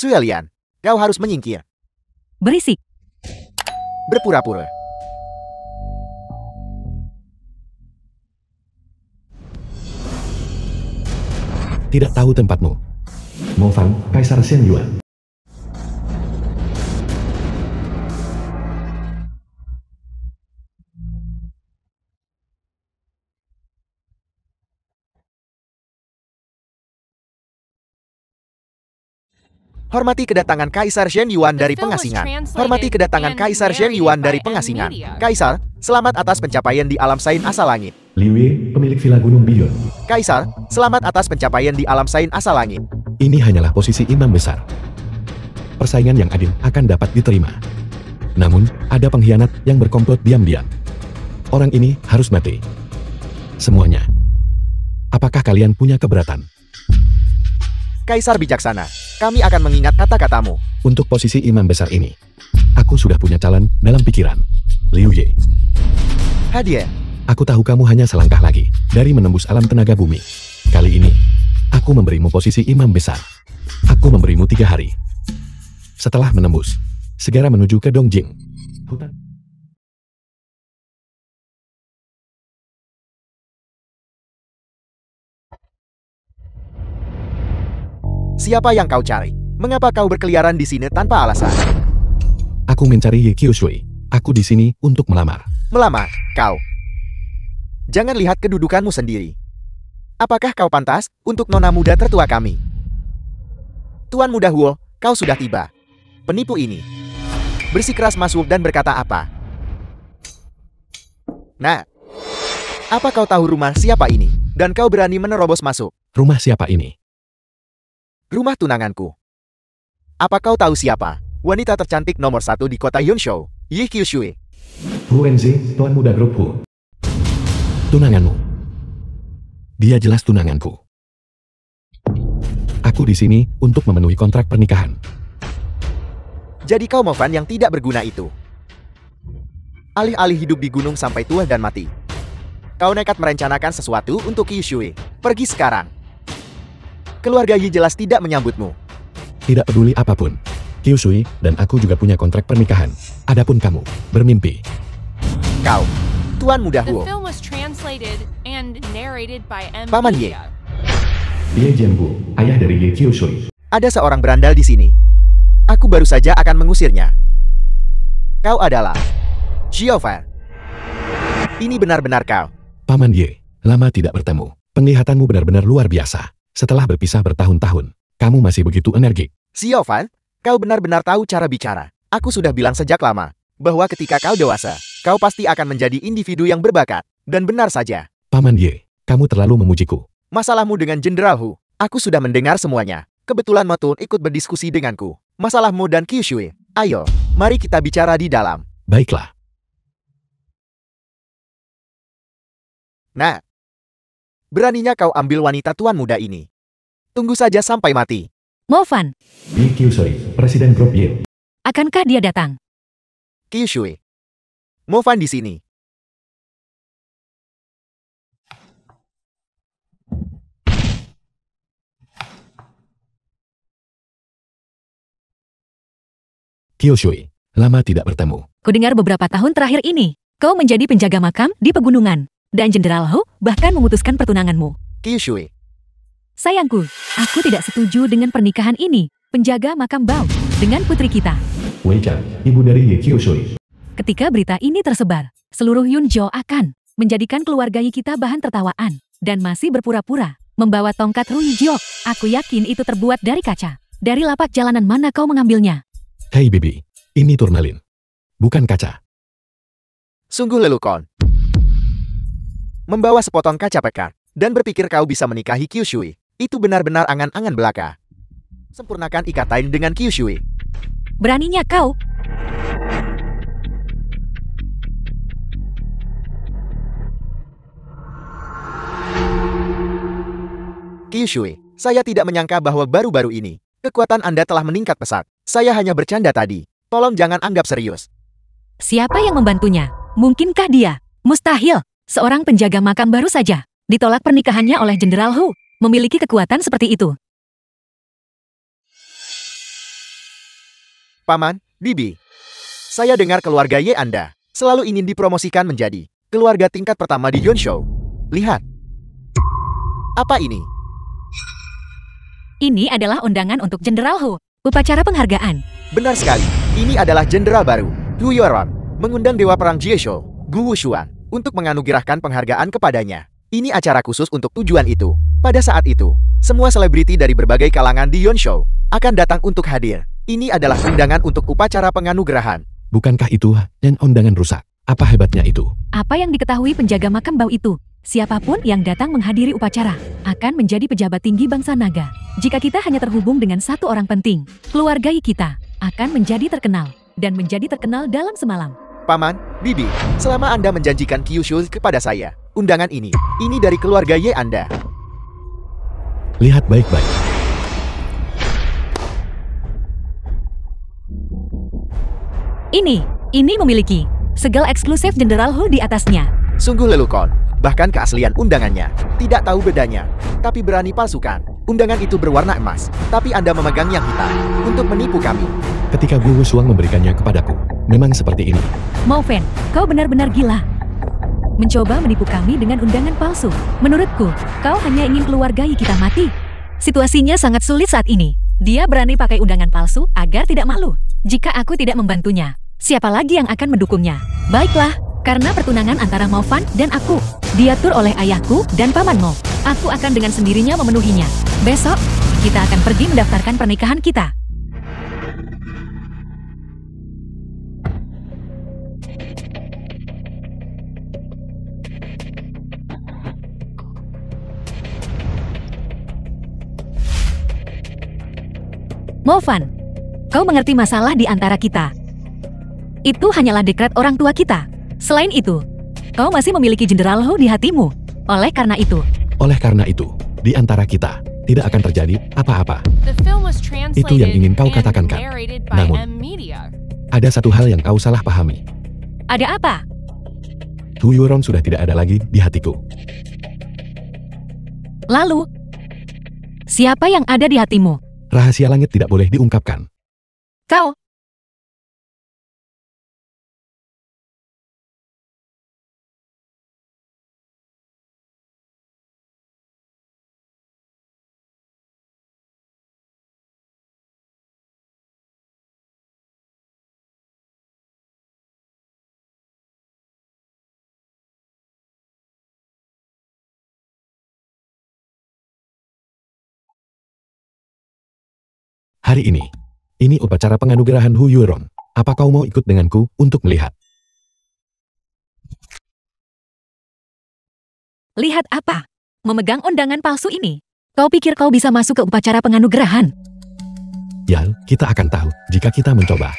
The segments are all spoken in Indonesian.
Suelian, kau harus menyingkir. Berisik. Berpura-pura. Tidak tahu tempatmu. Mo Fan, Kaisar Shen Yuan. Hormati kedatangan Kaisar Shen Yuan dari pengasingan. Hormati kedatangan Kaisar Shen Yuan dari pengasingan. Kaisar, selamat atas pencapaian di alam sains asal langit. Liu Ye, pemilik Villa Gunung Biyun. Kaisar, selamat atas pencapaian di alam sains asal langit. Ini hanyalah posisi imam besar. Persaingan yang adil akan dapat diterima. Namun, ada pengkhianat yang berkomplot diam-diam. Orang ini harus mati. Semuanya. Apakah kalian punya keberatan? Kaisar bijaksana, kami akan mengingat kata-katamu. Untuk posisi imam besar ini, aku sudah punya calon dalam pikiran. Liu Ye. Hadiah. Aku tahu kamu hanya selangkah lagi dari menembus alam tenaga bumi. Kali ini, aku memberimu posisi imam besar. Aku memberimu 3 hari. Setelah menembus, segera menuju ke Dongjing. Hutan. Siapa yang kau cari? Mengapa kau berkeliaran di sini tanpa alasan? Aku mencari Ye Qiushui. Aku di sini untuk melamar. Melamar, kau. Jangan lihat kedudukanmu sendiri. Apakah kau pantas untuk nona muda tertua kami? Tuan Muda Huo, kau sudah tiba. Penipu ini bersikeras masuk dan berkata apa? Nah, apa kau tahu rumah siapa ini? Dan kau berani menerobos masuk? Rumah siapa ini? Rumah tunanganku. Apa kau tahu siapa? Wanita tercantik nomor 1 di kota Yunshou, Ye Qiushui. Hu Enzi, Tuan Muda Grup Hu. Tunanganmu. Dia jelas tunanganku. Aku di sini untuk memenuhi kontrak pernikahan. Jadi kau Mo Fan yang tidak berguna itu. Alih-alih hidup di gunung sampai tua dan mati, kau nekat merencanakan sesuatu untuk Qiushui. Pergi sekarang. Keluarga Yi jelas tidak menyambutmu. Tidak peduli apapun. Qiushui dan aku juga punya kontrak pernikahan. Adapun kamu, bermimpi. Kau, Tuan Muda Huo. Paman Ye. Ye Jianbu, ayah dari Ye Qiushui. Ada seorang berandal di sini. Aku baru saja akan mengusirnya. Kau adalah Xiaofan. Ini benar-benar kau. Paman Ye, lama tidak bertemu. Penglihatanmu benar-benar luar biasa. Setelah berpisah bertahun-tahun, kamu masih begitu energik. Xiaofan, kau benar-benar tahu cara bicara. Aku sudah bilang sejak lama bahwa ketika kau dewasa, kau pasti akan menjadi individu yang berbakat. Dan benar saja. Paman Ye, kamu terlalu memujiku. Masalahmu dengan Jenderal Hu, aku sudah mendengar semuanya. Kebetulan Motun ikut berdiskusi denganku. Masalahmu dan Qiushui. Ayo, mari kita bicara di dalam. Baiklah. Nah, beraninya kau ambil wanita tuan muda ini. Tunggu saja sampai mati. Mo Fan, Ye Qiushui, Presiden Grup Ye. akankah dia datang? Qiushui. Mo Fan di sini. Qiushui, lama tidak bertemu. Kudengar beberapa tahun terakhir ini, kau menjadi penjaga makam di pegunungan. Dan Jenderal Hu bahkan memutuskan pertunanganmu. Qiushui. Sayangku, aku tidak setuju dengan pernikahan ini. Penjaga makam Bao dengan putri kita. Wei Chan, ibu dari Ye Qiushui. Ketika berita ini tersebar, seluruh Yunzhou akan menjadikan keluarga Yi kita bahan tertawaan. Dan masih berpura-pura membawa tongkat Rui Jiok. Aku yakin itu terbuat dari kaca. Dari lapak jalanan mana kau mengambilnya? Hei Bibi, ini turmalin. Bukan kaca. Sungguh lelukon. Membawa sepotong kaca pekat dan berpikir kau bisa menikahi Qiushui. Itu benar-benar angan-angan belaka. Sempurnakan ikatain dengan Qiushui. Beraninya kau? Qiushui, saya tidak menyangka bahwa baru-baru ini, kekuatan Anda telah meningkat pesat. Saya hanya bercanda tadi. Tolong jangan anggap serius. Siapa yang membantunya? Mungkinkah dia? Mustahil. Seorang penjaga makam baru saja ditolak pernikahannya oleh Jenderal Hu. Memiliki kekuatan seperti itu. Paman, Bibi. Saya dengar keluarga Ye Anda selalu ingin dipromosikan menjadi keluarga tingkat pertama di Yonshou. Lihat. Apa ini? Ini adalah undangan untuk Jenderal Hu. Upacara penghargaan. Benar sekali. Ini adalah jenderal baru, Hu Yueron, mengundang Dewa Perang Jieshou, Gu Wushuan, untuk menganugerahkan penghargaan kepadanya. Ini acara khusus untuk tujuan itu. Pada saat itu, semua selebriti dari berbagai kalangan di Yonshou akan datang untuk hadir. Ini adalah undangan untuk upacara penganugerahan. Bukankah itu dan undangan rusak? Apa hebatnya itu? Apa yang diketahui penjaga makam bau itu? Siapapun yang datang menghadiri upacara akan menjadi pejabat tinggi bangsa naga. Jika kita hanya terhubung dengan satu orang penting, keluarga kita akan menjadi terkenal dan menjadi terkenal dalam semalam. Paman, Bibi, selama Anda menjanjikan Kyushu kepada saya, undangan ini dari keluarga Ye Anda. Lihat baik-baik. Ini memiliki segel eksklusif Jenderal Hu di atasnya. Sungguh lelukon. Bahkan keaslian undangannya tidak tahu bedanya, tapi berani palsukan. Undangan itu berwarna emas, tapi Anda memegang yang hitam untuk menipu kami. Ketika Gu Wushuang memberikannya kepadaku, memang seperti ini. Mo Fan, kau benar-benar gila. Mencoba menipu kami dengan undangan palsu. Menurutku, kau hanya ingin keluarga kita mati. Situasinya sangat sulit saat ini. Dia berani pakai undangan palsu agar tidak malu. Jika aku tidak membantunya, siapa lagi yang akan mendukungnya? Baiklah, karena pertunangan antara Mo Fan dan aku diatur oleh ayahku dan paman Mo. Aku akan dengan sendirinya memenuhinya. Besok, kita akan pergi mendaftarkan pernikahan kita. Mo Fan, kau mengerti masalah di antara kita. Itu hanyalah dekret orang tua kita. Selain itu, kau masih memiliki Jenderal Hu di hatimu. Oleh karena itu, di antara kita tidak akan terjadi apa-apa. Itu yang ingin kau katakan, kan? Namun, ada satu hal yang kau salah pahami. ada apa? Hu Yueron sudah tidak ada lagi di hatiku. Lalu, siapa yang ada di hatimu? Rahasia langit tidak boleh diungkapkan. Kau. Hari ini upacara penganugerahan Hu Yueron. Apa kau mau ikut denganku untuk melihat? Lihat apa? Memegang undangan palsu ini. Kau pikir kau bisa masuk ke upacara penganugerahan? Ya, kita akan tahu jika kita mencoba.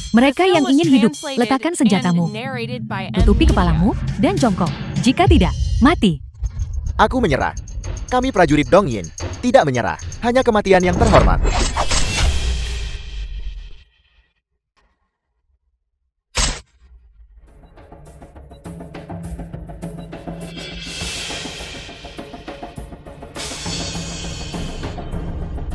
Mereka yang ingin hidup, letakkan senjatamu, tutupi kepalamu, dan jongkok. Jika tidak, mati. Aku menyerah. Kami prajurit Dongyin tidak menyerah, hanya kematian yang terhormat.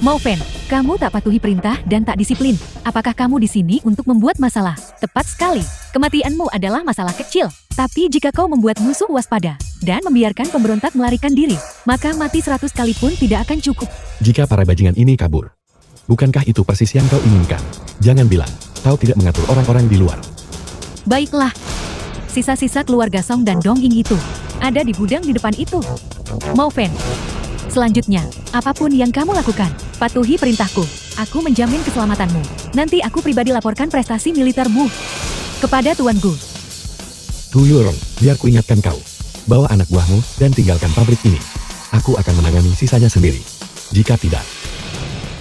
Mo Fan, kamu tak patuhi perintah dan tak disiplin. Apakah kamu di sini untuk membuat masalah? Tepat sekali. Kematianmu adalah masalah kecil. Tapi jika kau membuat musuh waspada dan membiarkan pemberontak melarikan diri, maka mati 100 kali pun tidak akan cukup. Jika para bajingan ini kabur, bukankah itu persis yang kau inginkan? Jangan bilang kau tidak mengatur orang-orang di luar. Baiklah. Sisa-sisa keluarga Song dan Dongying itu ada di gudang di depan itu. Mo Fan. Selanjutnya, apapun yang kamu lakukan, patuhi perintahku. Aku menjamin keselamatanmu. Nanti aku pribadi laporkan prestasi militermu kepada Tuan Gu. Hu Yueron, biar ku ingatkan kau. Bawa anak buahmu dan tinggalkan pabrik ini. Aku akan menangani sisanya sendiri. Jika tidak,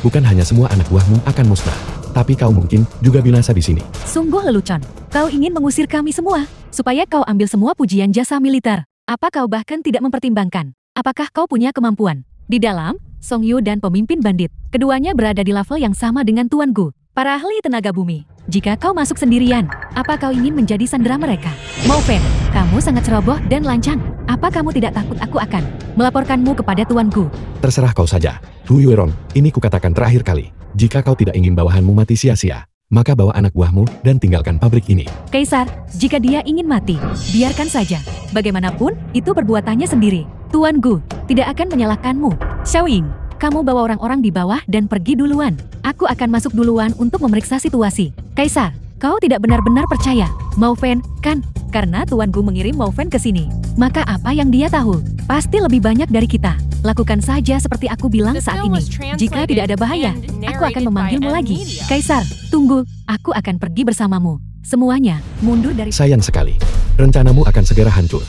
bukan hanya semua anak buahmu akan musnah, Tapi kau mungkin juga binasa di sini. Sungguh lelucon. Kau ingin mengusir kami semua, supaya kau ambil semua pujian jasa militer. Apa kau bahkan tidak mempertimbangkan? Apakah kau punya kemampuan? Di dalam, Song Yu dan pemimpin bandit, keduanya berada di level yang sama dengan Tuan Gu, para ahli tenaga bumi. Jika kau masuk sendirian, apa kau ingin menjadi sandera mereka? Mo Fen, kamu sangat ceroboh dan lancang. Apa kamu tidak takut aku akan melaporkanmu kepada Tuan Gu? Terserah kau saja. Hu Yuerong, ini kukatakan terakhir kali. Jika kau tidak ingin bawahanmu mati sia-sia, maka bawa anak buahmu dan tinggalkan pabrik ini. Kaisar, jika dia ingin mati, biarkan saja. Bagaimanapun, itu perbuatannya sendiri. Tuan Gu tidak akan menyalahkanmu. Xiao Ying, kamu bawa orang-orang di bawah dan pergi duluan. Aku akan masuk duluan untuk memeriksa situasi. Kaisar, kau tidak benar-benar percaya. Mo Fen, kan? Karena Tuan Gu mengirim Mo Fen ke sini. Maka apa yang dia tahu? Pasti lebih banyak dari kita. Lakukan saja seperti aku bilang saat ini. Jika tidak ada bahaya, aku akan memanggilmu lagi. Kaisar, tunggu. Aku akan pergi bersamamu. Semuanya, mundur dari... Sayang sekali. Rencanamu akan segera hancur.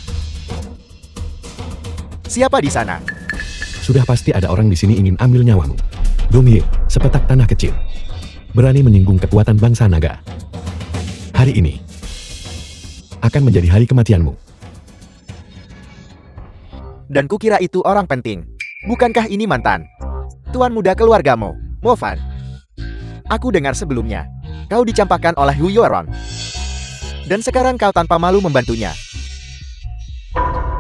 Siapa di sana? Sudah pasti ada orang di sini ingin ambil nyawamu. Dongye, sepetak tanah kecil. Berani menyinggung kekuatan bangsa naga. Hari ini akan menjadi hari kematianmu. Dan kukira itu orang penting. Bukankah ini mantan tuan muda keluargamu, Mo Fan? Aku dengar sebelumnya, kau dicampakkan oleh Hu Yuerong. Dan sekarang kau tanpa malu membantunya.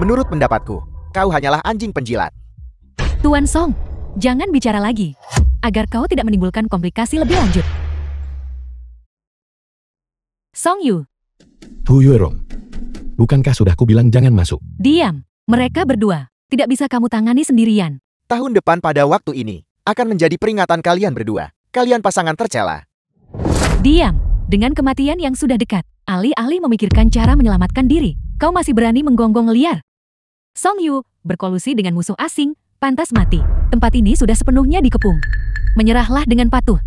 Menurut pendapatku, kau hanyalah anjing penjilat. Tuan Song, jangan bicara lagi, agar kau tidak menimbulkan komplikasi lebih lanjut. Song Yu, Hu Yuerong, bukankah sudah kubilang jangan masuk? diam. Mereka berdua tidak bisa kamu tangani sendirian. Tahun depan pada waktu ini, akan menjadi peringatan kalian berdua. Kalian pasangan tercela. Diam. Dengan kematian yang sudah dekat, alih-alih memikirkan cara menyelamatkan diri, kau masih berani menggonggong liar. Song Yu, berkolusi dengan musuh asing, pantas mati. Tempat ini sudah sepenuhnya dikepung. Menyerahlah dengan patuh.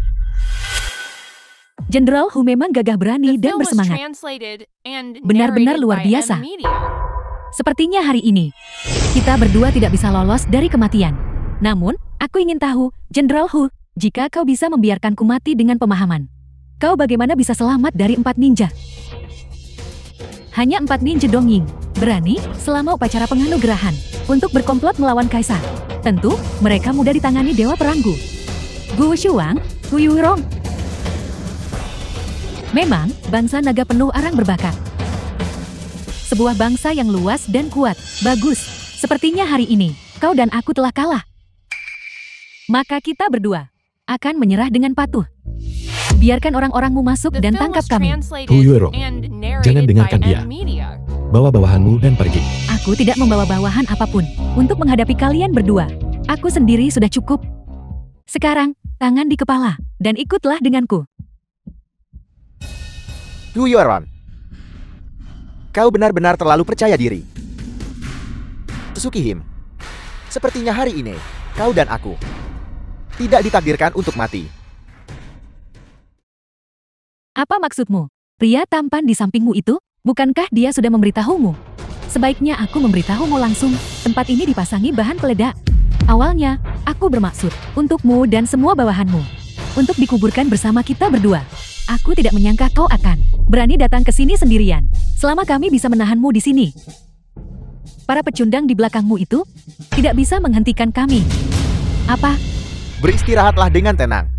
Jenderal Hu memang gagah berani dan bersemangat. Benar-benar luar biasa. Sepertinya hari ini, kita berdua tidak bisa lolos dari kematian. Namun, aku ingin tahu, Jenderal Hu, jika kau bisa membiarkanku mati dengan pemahaman, kau bagaimana bisa selamat dari 4 ninja? Hanya 4 ninja Dongying berani selama upacara penganugerahan untuk berkomplot melawan Kaisar. Tentu, mereka mudah ditangani Dewa Peranggu. Gu Shuang, Hu Yuerong. Memang, bangsa naga penuh arang berbakat. Sebuah bangsa yang luas dan kuat. Bagus. Sepertinya hari ini, kau dan aku telah kalah. Maka kita berdua akan menyerah dengan patuh. Biarkan orang-orangmu masuk dan tangkap kami. Hu Yuerong, jangan dengarkan dia. Bawa bawahanmu dan pergi. Aku tidak membawa bawahan apapun untuk menghadapi kalian berdua. Aku sendiri sudah cukup. Sekarang, tangan di kepala, dan ikutlah denganku. Hu Yuerong, kau benar-benar terlalu percaya diri. Tsukihim, sepertinya hari ini, kau dan aku tidak ditakdirkan untuk mati. Apa maksudmu? Pria tampan di sampingmu itu, bukankah dia sudah memberitahumu? Sebaiknya aku memberitahumu langsung, tempat ini dipasangi bahan peledak. Awalnya, aku bermaksud untukmu dan semua bawahanmu, untuk dikuburkan bersama kita berdua. Aku tidak menyangka kau akan berani datang ke sini sendirian, selama kami bisa menahanmu di sini. Para pecundang di belakangmu itu tidak bisa menghentikan kami. Apa? Beristirahatlah dengan tenang.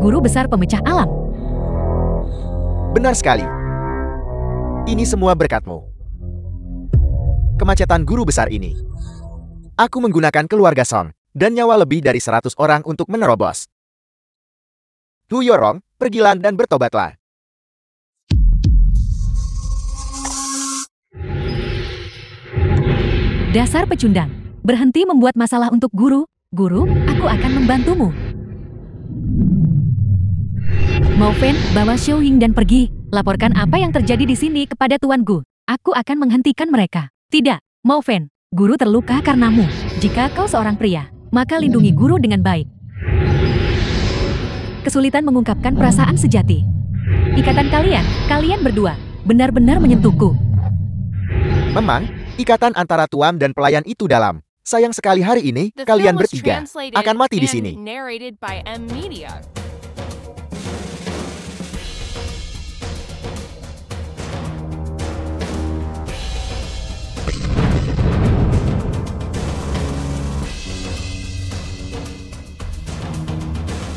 Guru besar pemecah alam. Benar sekali. Ini semua berkatmu. Kemacetan guru besar ini. Aku menggunakan keluarga Song dan nyawa lebih dari 100 orang untuk menerobos. Hu Yorong, pergilah dan bertobatlah. Dasar pecundang. Berhenti membuat masalah untuk guru. Guru, aku akan membantumu. Mao Fen, bawa Xiao Ying dan pergi. Laporkan apa yang terjadi di sini kepada Tuan Gu. Aku akan menghentikan mereka. Tidak, Mao Fen, guru terluka karenamu. Jika kau seorang pria, maka lindungi guru dengan baik. Kesulitan mengungkapkan perasaan sejati. Ikatan kalian berdua, benar-benar menyentuhku. Memang, ikatan antara tuan dan pelayan itu dalam. Sayang sekali hari ini, kalian bertiga akan mati di sini.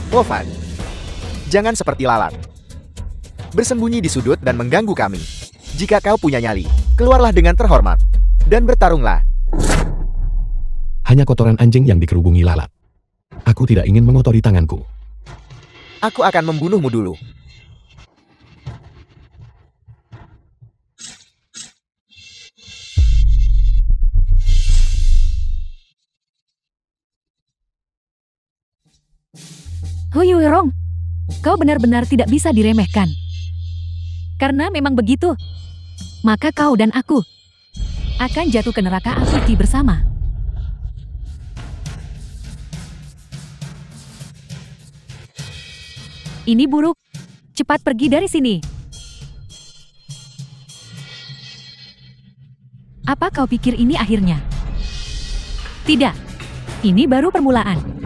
Wofan, jangan seperti lalat. Bersembunyi di sudut dan mengganggu kami. Jika kau punya nyali, keluarlah dengan terhormat. Dan bertarunglah. Hanya kotoran anjing yang dikerubungi lalat. Aku tidak ingin mengotori tanganku. Aku akan membunuhmu dulu. Hu Yorong, kau benar-benar tidak bisa diremehkan. Karena memang begitu, maka kau dan aku akan jatuh ke neraka api bersama. Ini buruk. Cepat pergi dari sini. Apa kau pikir ini akhirnya? Tidak. Ini baru permulaan.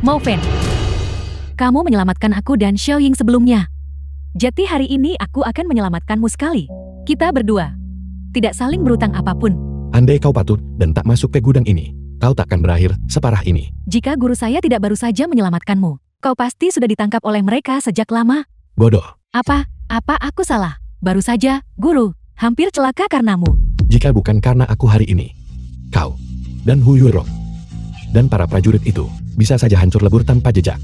Mao Fen, kamu menyelamatkan aku dan Xiao Ying sebelumnya. Jadi hari ini aku akan menyelamatkanmu sekali. Kita berdua tidak saling berutang apapun. Andai kau patut dan tak masuk ke gudang ini, kau takkan berakhir separah ini. Jika guru saya tidak baru saja menyelamatkanmu, kau pasti sudah ditangkap oleh mereka sejak lama. Bodoh. Apa aku salah? Baru saja, guru, hampir celaka karenamu. Jika bukan karena aku hari ini, kau dan Hu Yorong dan para prajurit itu bisa saja hancur lebur tanpa jejak.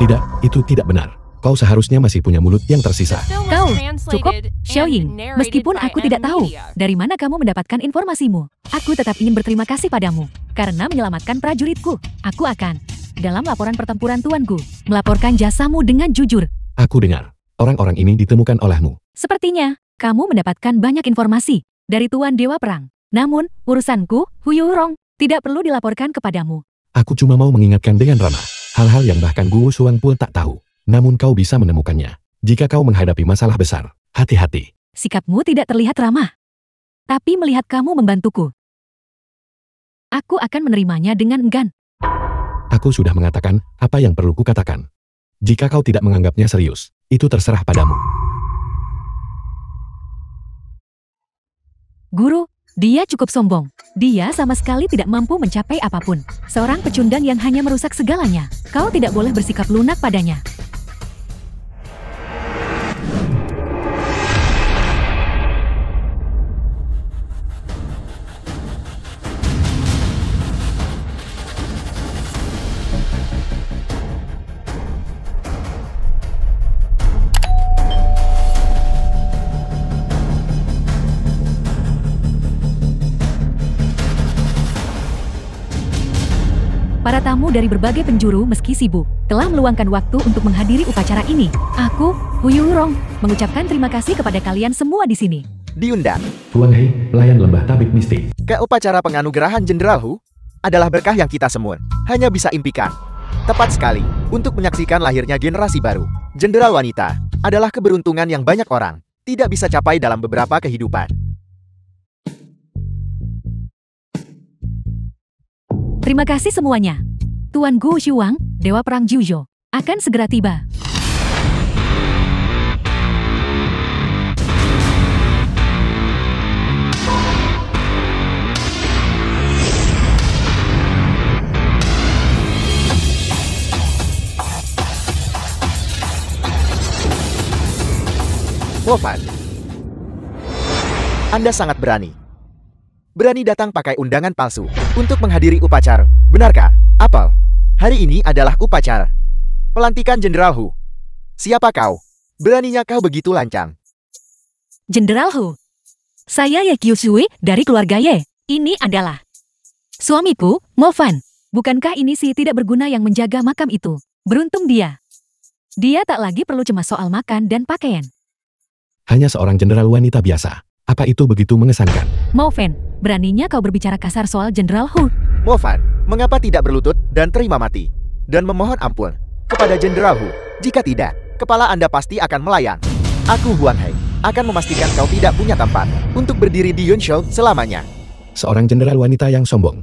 Tidak, itu tidak benar. Kau seharusnya masih punya mulut yang tersisa. Kau, cukup, Xiao Ying. Meskipun aku tidak tahu dari mana kamu mendapatkan informasimu, aku tetap ingin berterima kasih padamu karena menyelamatkan prajuritku. Aku akan, dalam laporan pertempuran Tuan Gu, melaporkan jasamu dengan jujur. Aku dengar, orang-orang ini ditemukan olehmu. Sepertinya, kamu mendapatkan banyak informasi dari Tuan Dewa Perang. Namun, urusanku, Hu Yorong, tidak perlu dilaporkan kepadamu. Aku cuma mau mengingatkan dengan ramah, hal-hal yang bahkan Guo Shuang pun tak tahu. Namun kau bisa menemukannya. Jika kau menghadapi masalah besar, hati-hati. Sikapmu tidak terlihat ramah. Tapi melihat kamu membantuku, aku akan menerimanya dengan enggan. Aku sudah mengatakan apa yang perlu kukatakan. Jika kau tidak menganggapnya serius, itu terserah padamu. Guru, dia cukup sombong. Dia sama sekali tidak mampu mencapai apapun. Seorang pecundang yang hanya merusak segalanya. Kau tidak boleh bersikap lunak padanya. Para tamu dari berbagai penjuru meski sibuk, telah meluangkan waktu untuk menghadiri upacara ini. Aku, Hu Yorong, mengucapkan terima kasih kepada kalian semua di sini. Diundang Tuan Hei, pelayan lembah tabib mistik. ke upacara penganugerahan Jenderal Hu adalah berkah yang kita semua hanya bisa impikan. Tepat sekali untuk menyaksikan lahirnya generasi baru. Jenderal wanita adalah keberuntungan yang banyak orang tidak bisa capai dalam beberapa kehidupan. Terima kasih semuanya. Tuan Gu Shuang, Dewa Perang Jiuzhou, akan segera tiba. Movan, Anda sangat berani. Berani datang pakai undangan palsu untuk menghadiri upacara. Benarkah, Apel? Hari ini adalah upacara pelantikan Jenderal Hu. Siapa kau? Beraninya kau begitu lancang. Jenderal Hu. Saya Ye Kyushui dari keluarga Ye. Ini adalah suamiku, Movan. Bukankah ini si tidak berguna yang menjaga makam itu? Beruntung dia. Dia tak lagi perlu cemas soal makan dan pakaian. Hanya seorang jenderal wanita biasa. Apa itu begitu mengesankan? Movan, beraninya kau berbicara kasar soal Jenderal Hu. Movan, mengapa tidak berlutut dan terima mati? Dan memohon ampun kepada Jenderal Hu. Jika tidak, kepala Anda pasti akan melayang. Aku Huan Hei akan memastikan kau tidak punya tempat untuk berdiri di Yunshou selamanya. Seorang jenderal wanita yang sombong.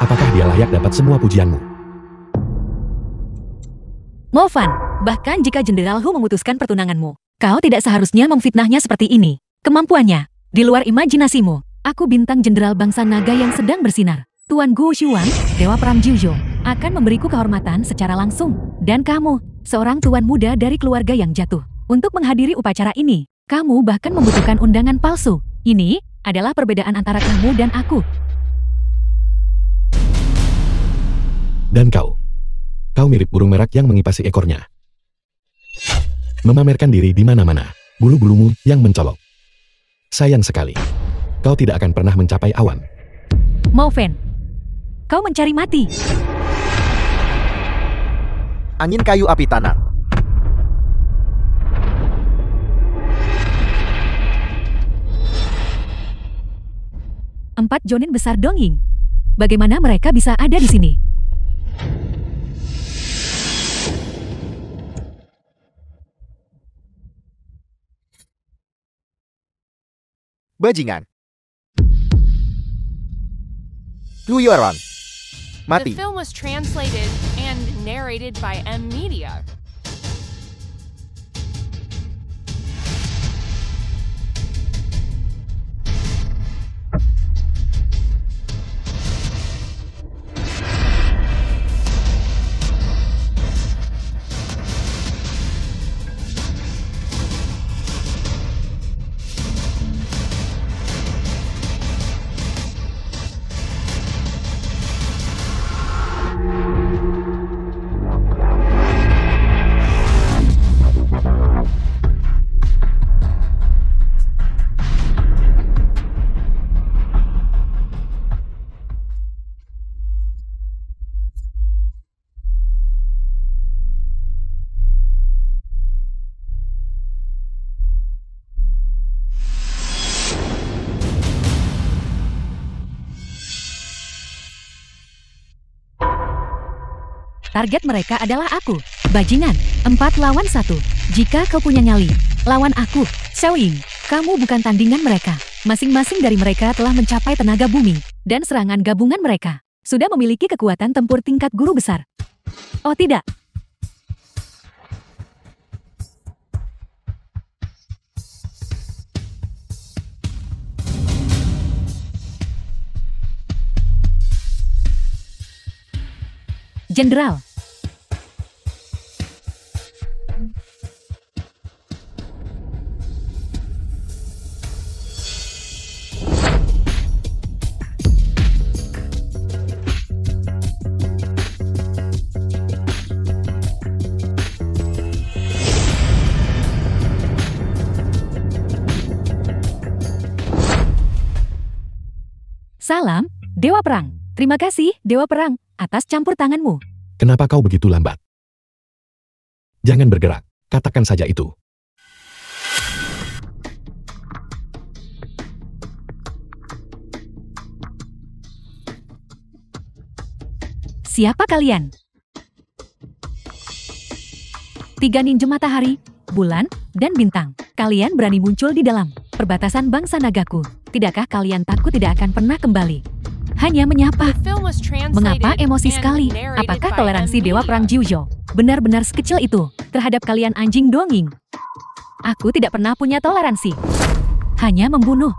Apakah dia layak dapat semua pujianmu? Movan, bahkan jika Jenderal Hu memutuskan pertunanganmu, kau tidak seharusnya memfitnahnya seperti ini. Kemampuannya, di luar imajinasimu. Aku bintang jenderal bangsa naga yang sedang bersinar. Tuan Gu Shuang, Dewa Perang Jiuzhou, akan memberiku kehormatan secara langsung. Dan kamu, seorang tuan muda dari keluarga yang jatuh. Untuk menghadiri upacara ini, kamu bahkan membutuhkan undangan palsu. Ini adalah perbedaan antara kamu dan aku. Dan kau? Kau mirip burung merak yang mengipasi ekornya. Memamerkan diri di mana-mana. Bulu-bulumu yang mencolok. Sayang sekali. Kau tidak akan pernah mencapai awan. Movan, kau mencari mati. Angin kayu api tanah. Empat Jonin besar donging. Bagaimana mereka bisa ada di sini? Bajingan. Hu Yuan. The Mati. film was translated and narrated by M Media. Target mereka adalah aku. Bajingan, 4 lawan 1. Jika kau punya nyali, lawan aku. Xiao Ying, kamu bukan tandingan mereka. Masing-masing dari mereka telah mencapai tenaga bumi. Dan serangan gabungan mereka sudah memiliki kekuatan tempur tingkat guru besar. Oh tidak. Jenderal. Salam, Dewa Perang. Terima kasih, Dewa Perang, atas campur tanganmu. Kenapa kau begitu lambat? Jangan bergerak, katakan saja itu. Siapa kalian? 3 ninja matahari, bulan, dan bintang. Kalian berani muncul di dalam perbatasan bangsa nagaku. Tidakkah kalian takut tidak akan pernah kembali? Hanya menyapa. The film was translated Mengapa emosi and sekali? narrated Apakah by toleransi M Dewa Media. Perang Jiuzhou benar-benar sekecil itu terhadap kalian anjing donging? Aku tidak pernah punya toleransi. Hanya membunuh.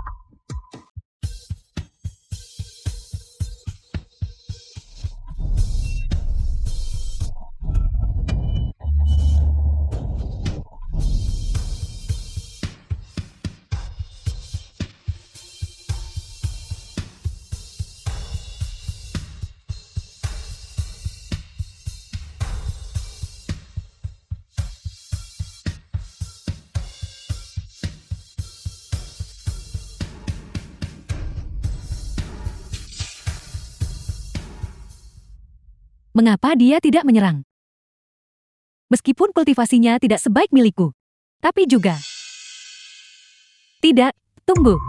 Mengapa dia tidak menyerang? Meskipun kultivasinya tidak sebaik milikku. Tapi juga... Tidak, tunggu.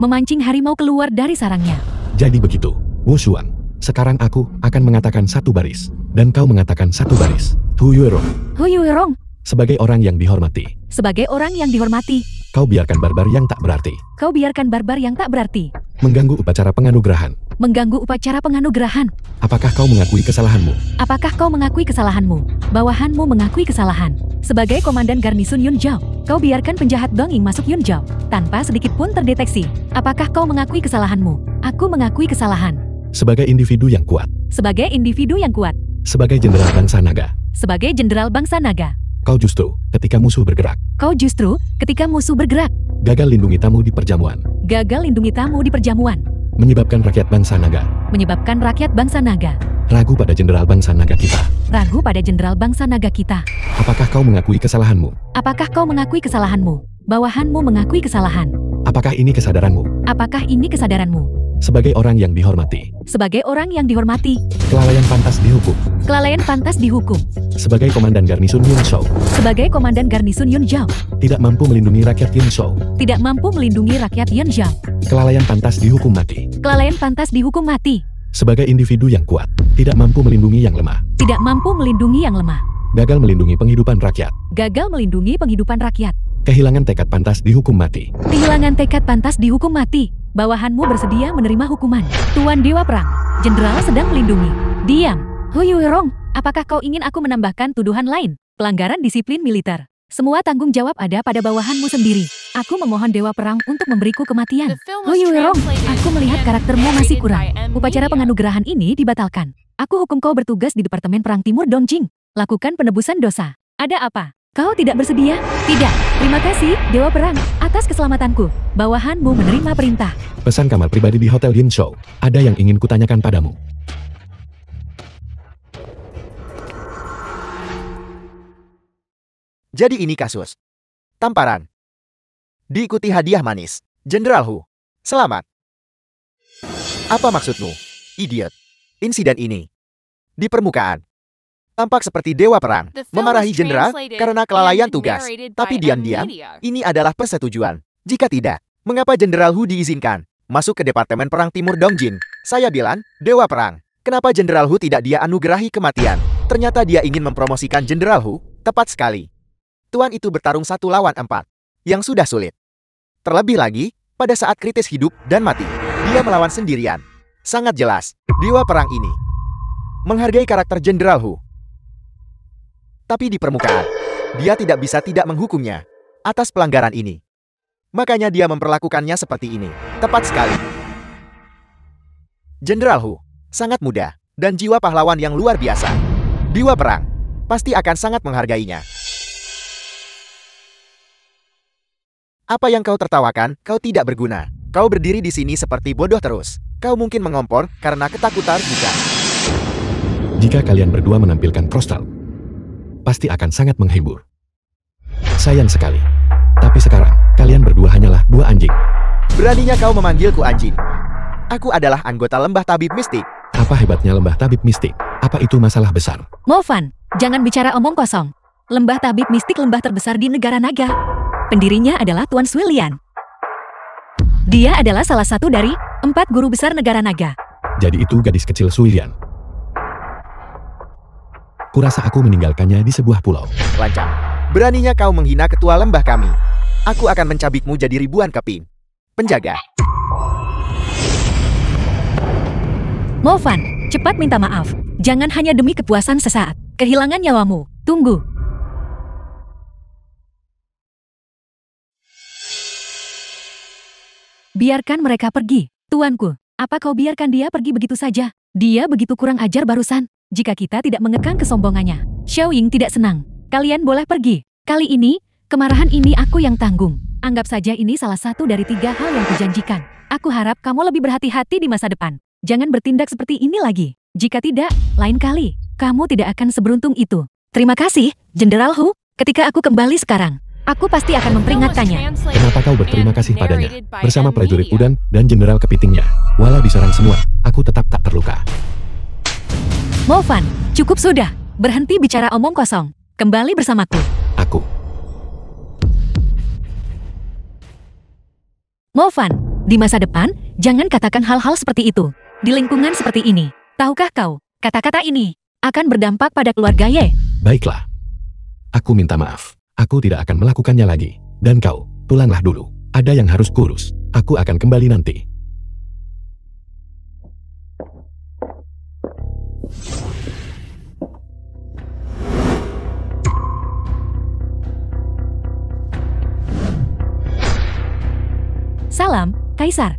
Memancing harimau keluar dari sarangnya. Jadi begitu, Wu Xuan. Sekarang aku akan mengatakan satu baris. Dan kau mengatakan satu baris. Hu Yuerong. Hu Yuerong. Sebagai orang yang dihormati. Sebagai orang yang dihormati. Kau biarkan barbar yang tak berarti. Kau biarkan barbar yang tak berarti. Mengganggu upacara penganugerahan. Mengganggu upacara penganugerahan. Apakah kau mengakui kesalahanmu? Apakah kau mengakui kesalahanmu? Bawahanmu mengakui kesalahan. Sebagai komandan garnisun Yunzhou, kau biarkan penjahat Dongying masuk Yunzhou tanpa sedikit pun terdeteksi. Apakah kau mengakui kesalahanmu? Aku mengakui kesalahan. Sebagai individu yang kuat. Sebagai individu yang kuat. Sebagai jenderal bangsa naga. Sebagai jenderal bangsa naga. Kau justru, ketika musuh bergerak. Kau justru, ketika musuh bergerak. Gagal lindungi tamu di perjamuan. Gagal lindungi tamu di perjamuan. Menyebabkan rakyat bangsa naga. Menyebabkan rakyat bangsa naga. Ragu pada jenderal bangsa naga kita. Ragu pada jenderal bangsa naga kita. Apakah kau mengakui kesalahanmu? Apakah kau mengakui kesalahanmu? Bawahanmu mengakui kesalahan. Apakah ini kesadaranmu? Apakah ini kesadaranmu? Sebagai orang yang dihormati. Sebagai orang yang dihormati. Kelalaian pantas dihukum. Kelalaian pantas dihukum. Sebagai komandan garnisun Yunzhou. Sebagai komandan garnisun Yunzhou. Tidak mampu melindungi rakyat Yunzhou. Tidak mampu melindungi rakyat Yunzhou. Kelalaian pantas dihukum mati. Kelalaian pantas dihukum mati. Sebagai individu yang kuat. Tidak mampu melindungi yang lemah. Tidak mampu melindungi yang lemah. Gagal melindungi penghidupan rakyat. Gagal melindungi penghidupan rakyat. Kehilangan tekad pantas dihukum mati. Kehilangan tekad pantas dihukum mati. Bawahanmu bersedia menerima hukuman. Tuan Dewa Perang, jenderal sedang melindungi. Diam. Hu Yuerong, apakah kau ingin aku menambahkan tuduhan lain? Pelanggaran disiplin militer. Semua tanggung jawab ada pada bawahanmu sendiri. Aku memohon Dewa Perang untuk memberiku kematian. Hu Yuerong, aku melihat karaktermu masih kurang. Upacara penganugerahan ini dibatalkan. Aku hukum kau bertugas di Departemen Perang Timur Dongjing. Lakukan penebusan dosa. Ada apa? Kau tidak bersedia? Tidak. Terima kasih, Dewa Perang, atas keselamatanku. Bawahanmu menerima perintah. Pesan kamar pribadi di Hotel Yunzhou. Ada yang ingin kutanyakan padamu. Jadi ini kasus. Tamparan. Diikuti hadiah manis. Jenderal Hu. Selamat. Apa maksudmu? Idiot. Insiden ini. Di permukaan. Tampak seperti Dewa Perang, memarahi jenderal karena kelalaian tugas. Tapi diam-diam, ini adalah persetujuan. Jika tidak, mengapa Jenderal Hu diizinkan masuk ke Departemen Perang Timur Dongjing? Saya bilang, Dewa Perang. Kenapa Jenderal Hu tidak dia anugerahi kematian? Ternyata dia ingin mempromosikan Jenderal Hu. Tepat sekali. Tuan itu bertarung 1 lawan 4. Yang sudah sulit. Terlebih lagi, pada saat kritis hidup dan mati, dia melawan sendirian. Sangat jelas, Dewa Perang ini menghargai karakter Jenderal Hu. Tapi di permukaan, dia tidak bisa tidak menghukumnya atas pelanggaran ini. Makanya dia memperlakukannya seperti ini. Tepat sekali. Jenderal Hu sangat muda dan jiwa pahlawan yang luar biasa. Dewa Perang pasti akan sangat menghargainya. Apa yang kau tertawakan? Kau tidak berguna. Kau berdiri di sini seperti bodoh terus. Kau mungkin mengompor karena ketakutan, bukan? Jika kalian berdua menampilkan crosstalk, pasti akan sangat menghibur. Sayang sekali. Tapi sekarang, kalian berdua hanyalah 2 anjing. Beraninya kau memanggilku anjing. Aku adalah anggota lembah tabib mistik. Apa hebatnya lembah tabib mistik? Apa itu masalah besar? Mo Fan, jangan bicara omong kosong. Lembah tabib mistik lembah terbesar di negara naga. Pendirinya adalah Tuan Sui Lian. Dia adalah salah satu dari 4 guru besar negara naga. Jadi itu gadis kecil Sui Lian. Kurasa aku meninggalkannya di sebuah pulau. Lancang. Beraninya kau menghina ketua lembah kami. Aku akan mencabikmu jadi ribuan keping. Penjaga. Mo Fan, cepat minta maaf. Jangan hanya demi kepuasan sesaat. Kehilangan nyawamu. Tunggu. Biarkan mereka pergi. Tuanku, apa kau biarkan dia pergi begitu saja? Dia begitu kurang ajar barusan. Jika kita tidak mengekang kesombongannya, Xiao Ying tidak senang. Kalian boleh pergi. Kali ini, kemarahan ini aku yang tanggung. Anggap saja ini salah satu dari 3 hal yang kujanjikan. Aku harap kamu lebih berhati-hati di masa depan. Jangan bertindak seperti ini lagi. Jika tidak, lain kali, kamu tidak akan seberuntung itu. Terima kasih, Jenderal Hu. Ketika aku kembali sekarang, aku pasti akan memperingatkannya. Kenapa kau berterima kasih padanya? Bersama prajurit Udan dan jenderal kepitingnya. Walau diserang semua, aku tetap tak terluka. Movan, cukup sudah. Berhenti bicara omong kosong. Kembali bersamaku. Aku. Movan, di masa depan, jangan katakan hal-hal seperti itu. Di lingkungan seperti ini, tahukah kau, kata-kata ini akan berdampak pada keluarga Ye. Baiklah. Aku minta maaf. Aku tidak akan melakukannya lagi. Dan kau, pulanglah dulu. Ada yang harus kurus. Aku akan kembali nanti. Salam, Kaisar.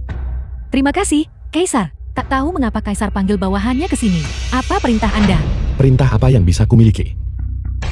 Terima kasih, Kaisar. Tak tahu mengapa Kaisar panggil bawahannya ke sini. Apa perintah Anda? Perintah apa yang bisa kumiliki?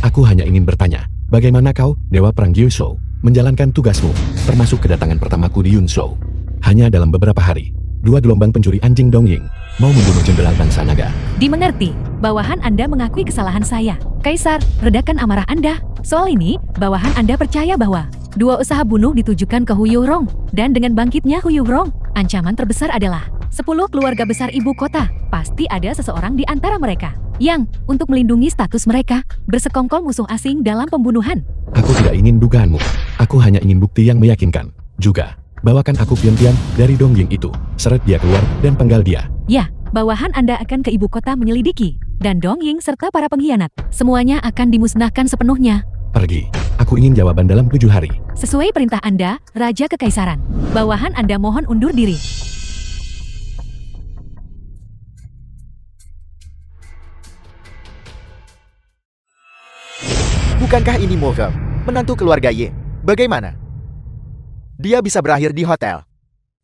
Aku hanya ingin bertanya, bagaimana kau, Dewa Perang Gyushou, menjalankan tugasmu, termasuk kedatangan pertamaku di Yunshou. Hanya dalam beberapa hari, 2 gelombang pencuri anjing Dongying mau membunuh jenderal bangsa naga. Dimengerti, bawahan Anda mengakui kesalahan saya. Kaisar, redakan amarah Anda. Soal ini, bawahan Anda percaya bahwa 2 usaha bunuh ditujukan ke Hu Yuurong, dan dengan bangkitnya Hu Yuurong, ancaman terbesar adalah 10 keluarga besar ibu kota. Pasti ada seseorang di antara mereka yang, untuk melindungi status mereka, bersekongkol musuh asing dalam pembunuhan. Aku tidak ingin dugaanmu. Aku hanya ingin bukti yang meyakinkan. Juga, bawakan aku pian-pian dari Dongying itu. Seret dia keluar dan penggal dia. Ya, bawahan Anda akan ke ibu kota menyelidiki. Dan Dongying serta para pengkhianat, semuanya akan dimusnahkan sepenuhnya. Pergi. Aku ingin jawaban dalam 7 hari. Sesuai perintah Anda, Raja Kekaisaran. Bawahan Anda mohon undur diri. Bukankah ini Mohem, menantu keluarga Ye? Bagaimana? Dia bisa berakhir di hotel,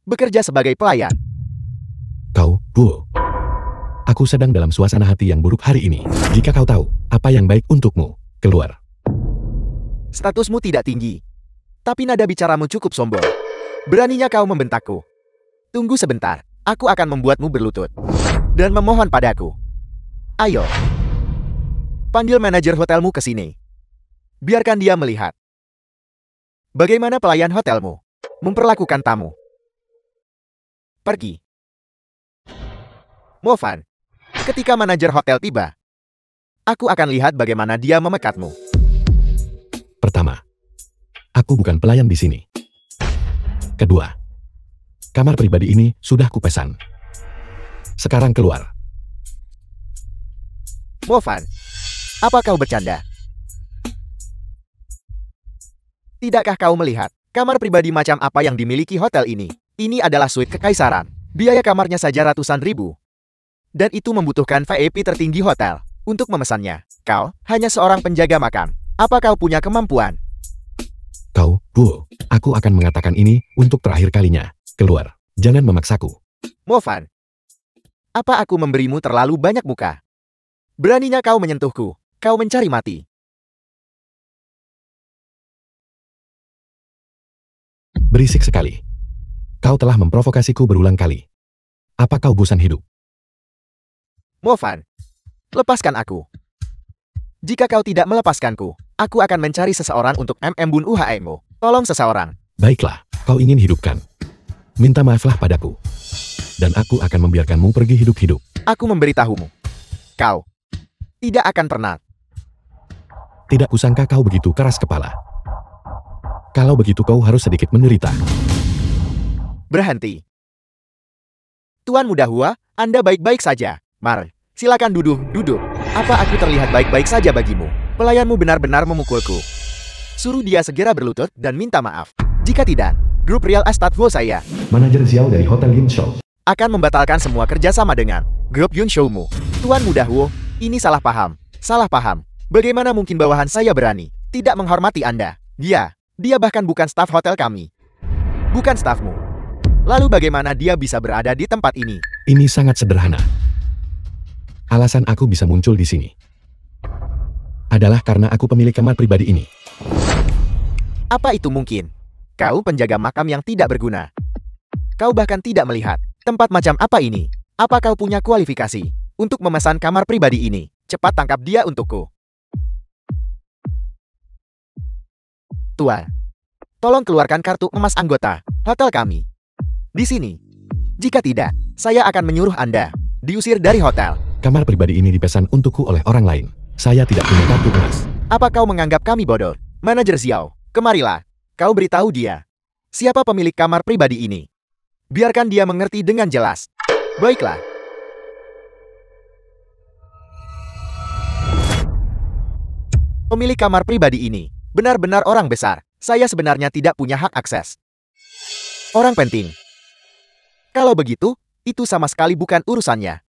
bekerja sebagai pelayan. Kau, Bu. Aku sedang dalam suasana hati yang buruk hari ini. Jika kau tahu apa yang baik untukmu, keluar. Statusmu tidak tinggi, tapi nada bicaramu cukup sombong. Beraninya kau membentakku. Tunggu sebentar, aku akan membuatmu berlutut dan memohon padaku. Ayo, panggil manajer hotelmu ke sini. Biarkan dia melihat bagaimana pelayan hotelmu memperlakukan tamu. Pergi. Movan, ketika manajer hotel tiba, aku akan lihat bagaimana dia memekatmu. Pertama, aku bukan pelayan di sini. Kedua, kamar pribadi ini sudah kupesan. Sekarang keluar. Movan, apa kau bercanda? Tidakkah kau melihat kamar pribadi macam apa yang dimiliki hotel ini? Ini adalah suite kekaisaran. Biaya kamarnya saja ratusan ribu. Dan itu membutuhkan VIP tertinggi hotel untuk memesannya. Kau hanya seorang penjaga makam. Apa kau punya kemampuan? Kau, Bu, aku akan mengatakan ini untuk terakhir kalinya. Keluar. Jangan memaksaku. Movan, apa aku memberimu terlalu banyak muka? Beraninya kau menyentuhku. Kau mencari mati. Berisik sekali. Kau telah memprovokasiku berulang kali. Apa kau bosan hidup? Movan, lepaskan aku. Jika kau tidak melepaskanku, aku akan mencari seseorang untuk membunuh UHM-mu. Tolong seseorang. Baiklah, kau ingin hidupkan. Minta maaflah padaku. Dan aku akan membiarkanmu pergi hidup-hidup. Aku memberitahumu. Kau tidak akan pernah. Tidak kusangka kau begitu keras kepala. Kalau begitu kau harus sedikit menderita. Berhenti. Tuan Muda Hua, Anda baik-baik saja. Mar, silakan duduk. Apa aku terlihat baik-baik saja bagimu? Pelayanmu benar-benar memukulku. Suruh dia segera berlutut dan minta maaf. Jika tidak, grup Real Estate Vo saya Manajer Xiao dari Hotel Yunshou akan membatalkan semua kerjasama dengan grup Yunshou-mu. Tuan Muda Huo, ini salah paham. Salah paham. Bagaimana mungkin bawahan saya berani tidak menghormati Anda? Dia bahkan bukan staf hotel kami. Bukan stafmu. Lalu bagaimana dia bisa berada di tempat ini? Ini sangat sederhana. Alasan aku bisa muncul di sini adalah karena aku pemilik kamar pribadi ini. Apa itu mungkin? Kau penjaga makam yang tidak berguna. Kau bahkan tidak melihat tempat macam apa ini. Apa kau punya kualifikasi untuk memesan kamar pribadi ini? Cepat tangkap dia untukku. Tuan, tolong keluarkan kartu emas anggota hotel kami. Di sini. Jika tidak, saya akan menyuruh Anda diusir dari hotel. Kamar pribadi ini dipesan untukku oleh orang lain. Saya tidak punya kartu emas. Apa kau menganggap kami bodoh? Manajer Xiao, kemarilah. Kau beritahu dia. Siapa pemilik kamar pribadi ini? Biarkan dia mengerti dengan jelas. Baiklah. Pemilik kamar pribadi ini benar-benar orang besar. Saya sebenarnya tidak punya hak akses. Orang penting. Kalau begitu, itu sama sekali bukan urusannya.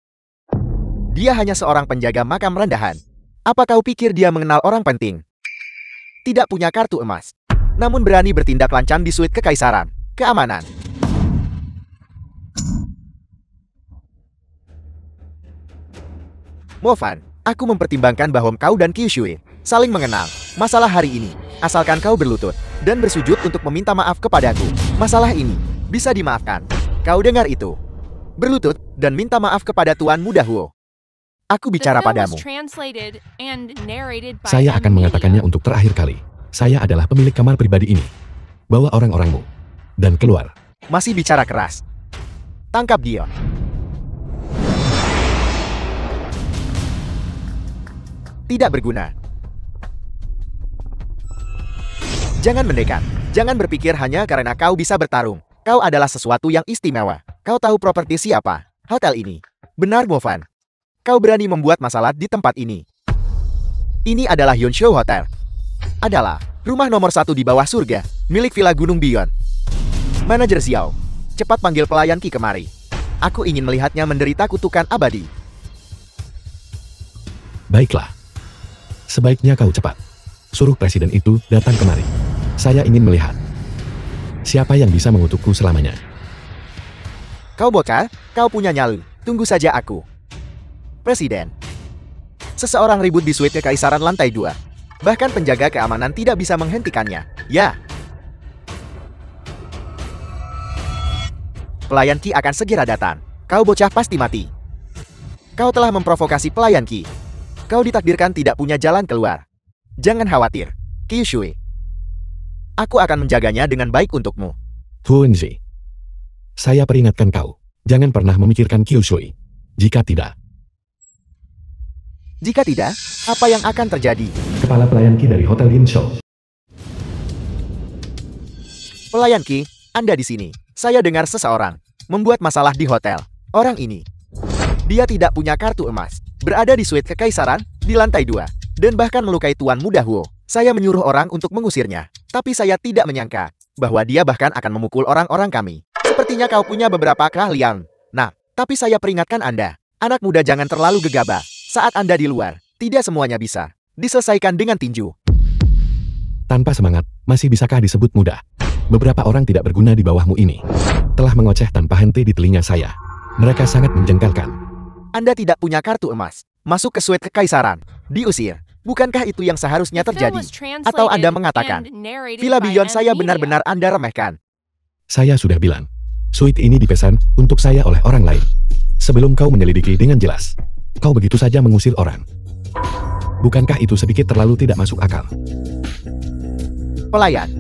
Dia hanya seorang penjaga makam rendahan. Apa kau pikir dia mengenal orang penting? Tidak punya kartu emas, namun berani bertindak lancang di suite kekaisaran. Keamanan. Movan, aku mempertimbangkan bahwa kau dan Kyushui saling mengenal. Masalah hari ini, asalkan kau berlutut dan bersujud untuk meminta maaf kepadaku. Masalah ini bisa dimaafkan. Kau dengar itu? Berlutut dan minta maaf kepada Tuan Muda Huo. Aku bicara padamu. Saya akan mengatakannya untuk terakhir kali. Saya adalah pemilik kamar pribadi ini. Bawa orang-orangmu. Dan keluar. Masih bicara keras. Tangkap dia. Tidak berguna. Jangan mendekat. Jangan berpikir hanya karena kau bisa bertarung. Kau adalah sesuatu yang istimewa. Kau tahu properti siapa? Hotel ini. Benar, Movan. Kau berani membuat masalah di tempat ini. Ini adalah Yonsho Hotel. Adalah rumah nomor 1 di bawah surga, milik Villa Gunung Beyond. Manajer Xiao, cepat panggil pelayan Ki kemari. Aku ingin melihatnya menderita kutukan abadi. Baiklah. Sebaiknya kau cepat. Suruh presiden itu datang kemari. Saya ingin melihat. Siapa yang bisa mengutukku selamanya? Kau bocah, kau punya nyali. Tunggu saja aku. Presiden. Seseorang ribut di suite kekaisaran lantai 2. Bahkan penjaga keamanan tidak bisa menghentikannya. Ya. Pelayan Ki akan segera datang. Kau bocah pasti mati. Kau telah memprovokasi pelayan Ki. Kau ditakdirkan tidak punya jalan keluar. Jangan khawatir, Kyushui. Aku akan menjaganya dengan baik untukmu. Huenzi. Saya peringatkan kau. Jangan pernah memikirkan Kyushui. Jika tidak, apa yang akan terjadi? Kepala pelayan Ki dari Hotel Yonsho. Pelayan Ki, Anda di sini. Saya dengar seseorang membuat masalah di hotel. Orang ini, dia tidak punya kartu emas. Berada di suite kekaisaran, di lantai 2. Dan bahkan melukai Tuan Muda Huo. Saya menyuruh orang untuk mengusirnya. Tapi saya tidak menyangka bahwa dia bahkan akan memukul orang-orang kami. Sepertinya kau punya beberapa keahlian. Nah, tapi saya peringatkan Anda. Anak muda jangan terlalu gegabah. Saat Anda di luar, tidak semuanya bisa diselesaikan dengan tinju. Tanpa semangat, masih bisakah disebut muda? Beberapa orang tidak berguna di bawahmu ini telah mengoceh tanpa henti di telinga saya. Mereka sangat menjengkelkan. Anda tidak punya kartu emas. Masuk ke suite kekaisaran. Diusir. Bukankah itu yang seharusnya terjadi? Atau Anda mengatakan, Villa Beyond saya benar-benar Anda remehkan? Saya sudah bilang, suite ini dipesan untuk saya oleh orang lain. Sebelum kau menyelidiki dengan jelas, kau begitu saja mengusir orang. Bukankah itu sedikit terlalu tidak masuk akal? Pelayan.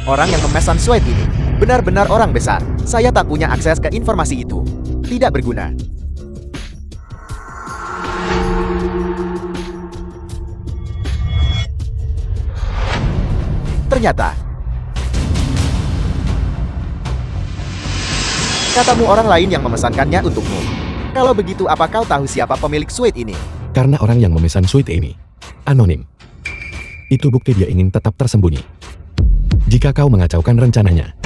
Orang yang memesan suite ini benar-benar orang besar. Saya tak punya akses ke informasi itu. Tidak berguna. Ternyata, katamu orang lain yang memesankannya untukmu. Kalau begitu, apa kau tahu siapa pemilik suite ini? Karena orang yang memesan suite ini anonim. Itu bukti dia ingin tetap tersembunyi. Jika kau mengacaukan rencananya,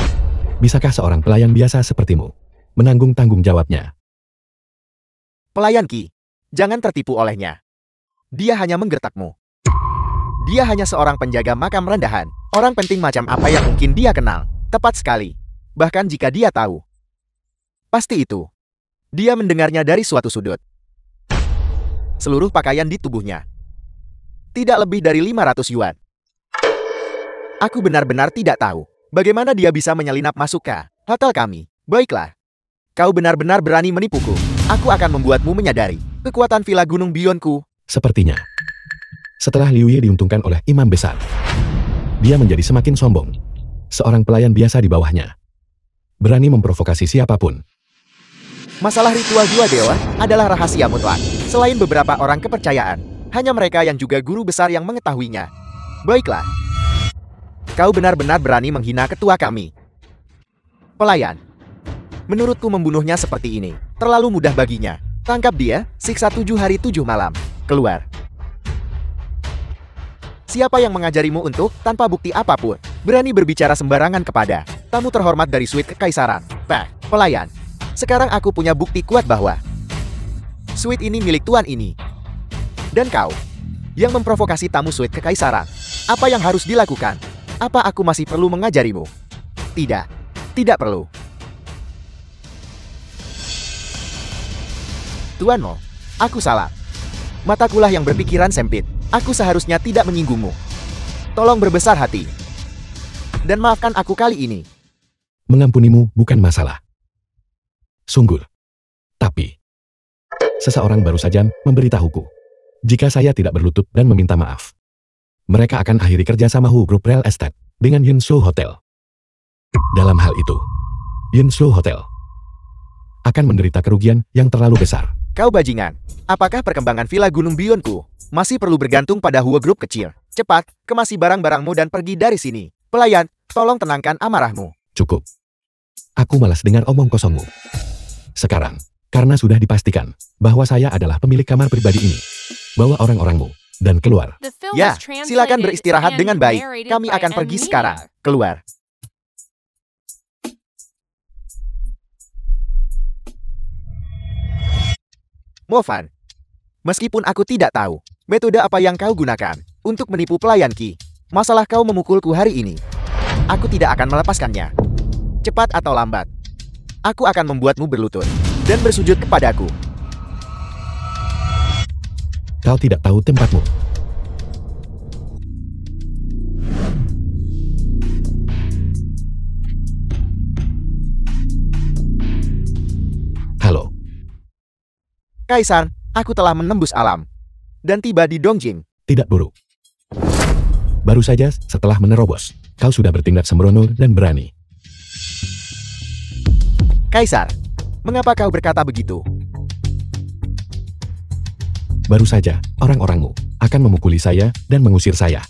bisakah seorang pelayan biasa sepertimu menanggung tanggung jawabnya? Pelayan Ki, jangan tertipu olehnya. Dia hanya menggertakmu. Dia hanya seorang penjaga makam rendahan. Orang penting macam apa yang mungkin dia kenal? Tepat sekali. Bahkan jika dia tahu, pasti itu. Dia mendengarnya dari suatu sudut. Seluruh pakaian di tubuhnya. Tidak lebih dari 500 yuan. Aku benar-benar tidak tahu bagaimana dia bisa menyelinap masuk ke hotel kami. Baiklah. Kau benar-benar berani menipuku. Aku akan membuatmu menyadari kekuatan Villa Gunung Beyondku. Sepertinya, setelah Liu Ye diuntungkan oleh imam besar, dia menjadi semakin sombong. Seorang pelayan biasa di bawahnya berani memprovokasi siapapun. Masalah ritual dua dewa adalah rahasia mutlak. Selain beberapa orang kepercayaan, hanya mereka yang juga guru besar yang mengetahuinya. Baiklah. Kau benar-benar berani menghina ketua kami. Pelayan. Menurutku membunuhnya seperti ini terlalu mudah baginya. Tangkap dia, siksa 7 hari 7 malam. Keluar. Siapa yang mengajarimu untuk, tanpa bukti apapun, berani berbicara sembarangan kepada tamu terhormat dari suite kekaisaran? Pelayan. Sekarang aku punya bukti kuat bahwa suite ini milik tuan ini. Dan kau, yang memprovokasi tamu suite kekaisaran. Apa yang harus dilakukan? Apa aku masih perlu mengajarimu? Tidak. Tidak perlu. Tuan Mo, aku salah. Matakulah yang berpikiran sempit. Aku seharusnya tidak menyinggungmu. Tolong berbesar hati. Dan maafkan aku kali ini. Mengampunimu bukan masalah. Sungguh. Tapi, seseorang baru saja memberitahuku. Jika saya tidak berlutut dan meminta maaf, mereka akan akhiri kerjasama Hu Group Real Estate dengan Yunsu Hotel. Dalam hal itu, Yunsu Hotel akan menderita kerugian yang terlalu besar. Kau bajingan, apakah perkembangan Villa Gunung Bionku masih perlu bergantung pada Hua Group kecil? Cepat, kemasi barang-barangmu dan pergi dari sini. Pelayan, tolong tenangkan amarahmu. Cukup. Aku malas dengar omong kosongmu. Sekarang, karena sudah dipastikan bahwa saya adalah pemilik kamar pribadi ini, bawa orang-orangmu dan keluar. The film Ya, is silakan translated beristirahat and dengan baik. narrated Kami by akan M. pergi Mia. sekarang. Keluar. Movan, meskipun aku tidak tahu metode apa yang kau gunakan untuk menipu pelayan Ki, masalah kau memukulku hari ini, aku tidak akan melepaskannya. Cepat atau lambat, aku akan membuatmu berlutut dan bersujud kepadaku. Kau tidak tahu tempatmu. Halo. Kaisar, aku telah menembus alam dan tiba di Dongjing. Tidak buruk. Baru saja setelah menerobos, kau sudah bertindak sembrono dan berani. Kaisar, mengapa kau berkata begitu? Baru saja, orang-orangmu akan memukuli saya dan mengusir saya.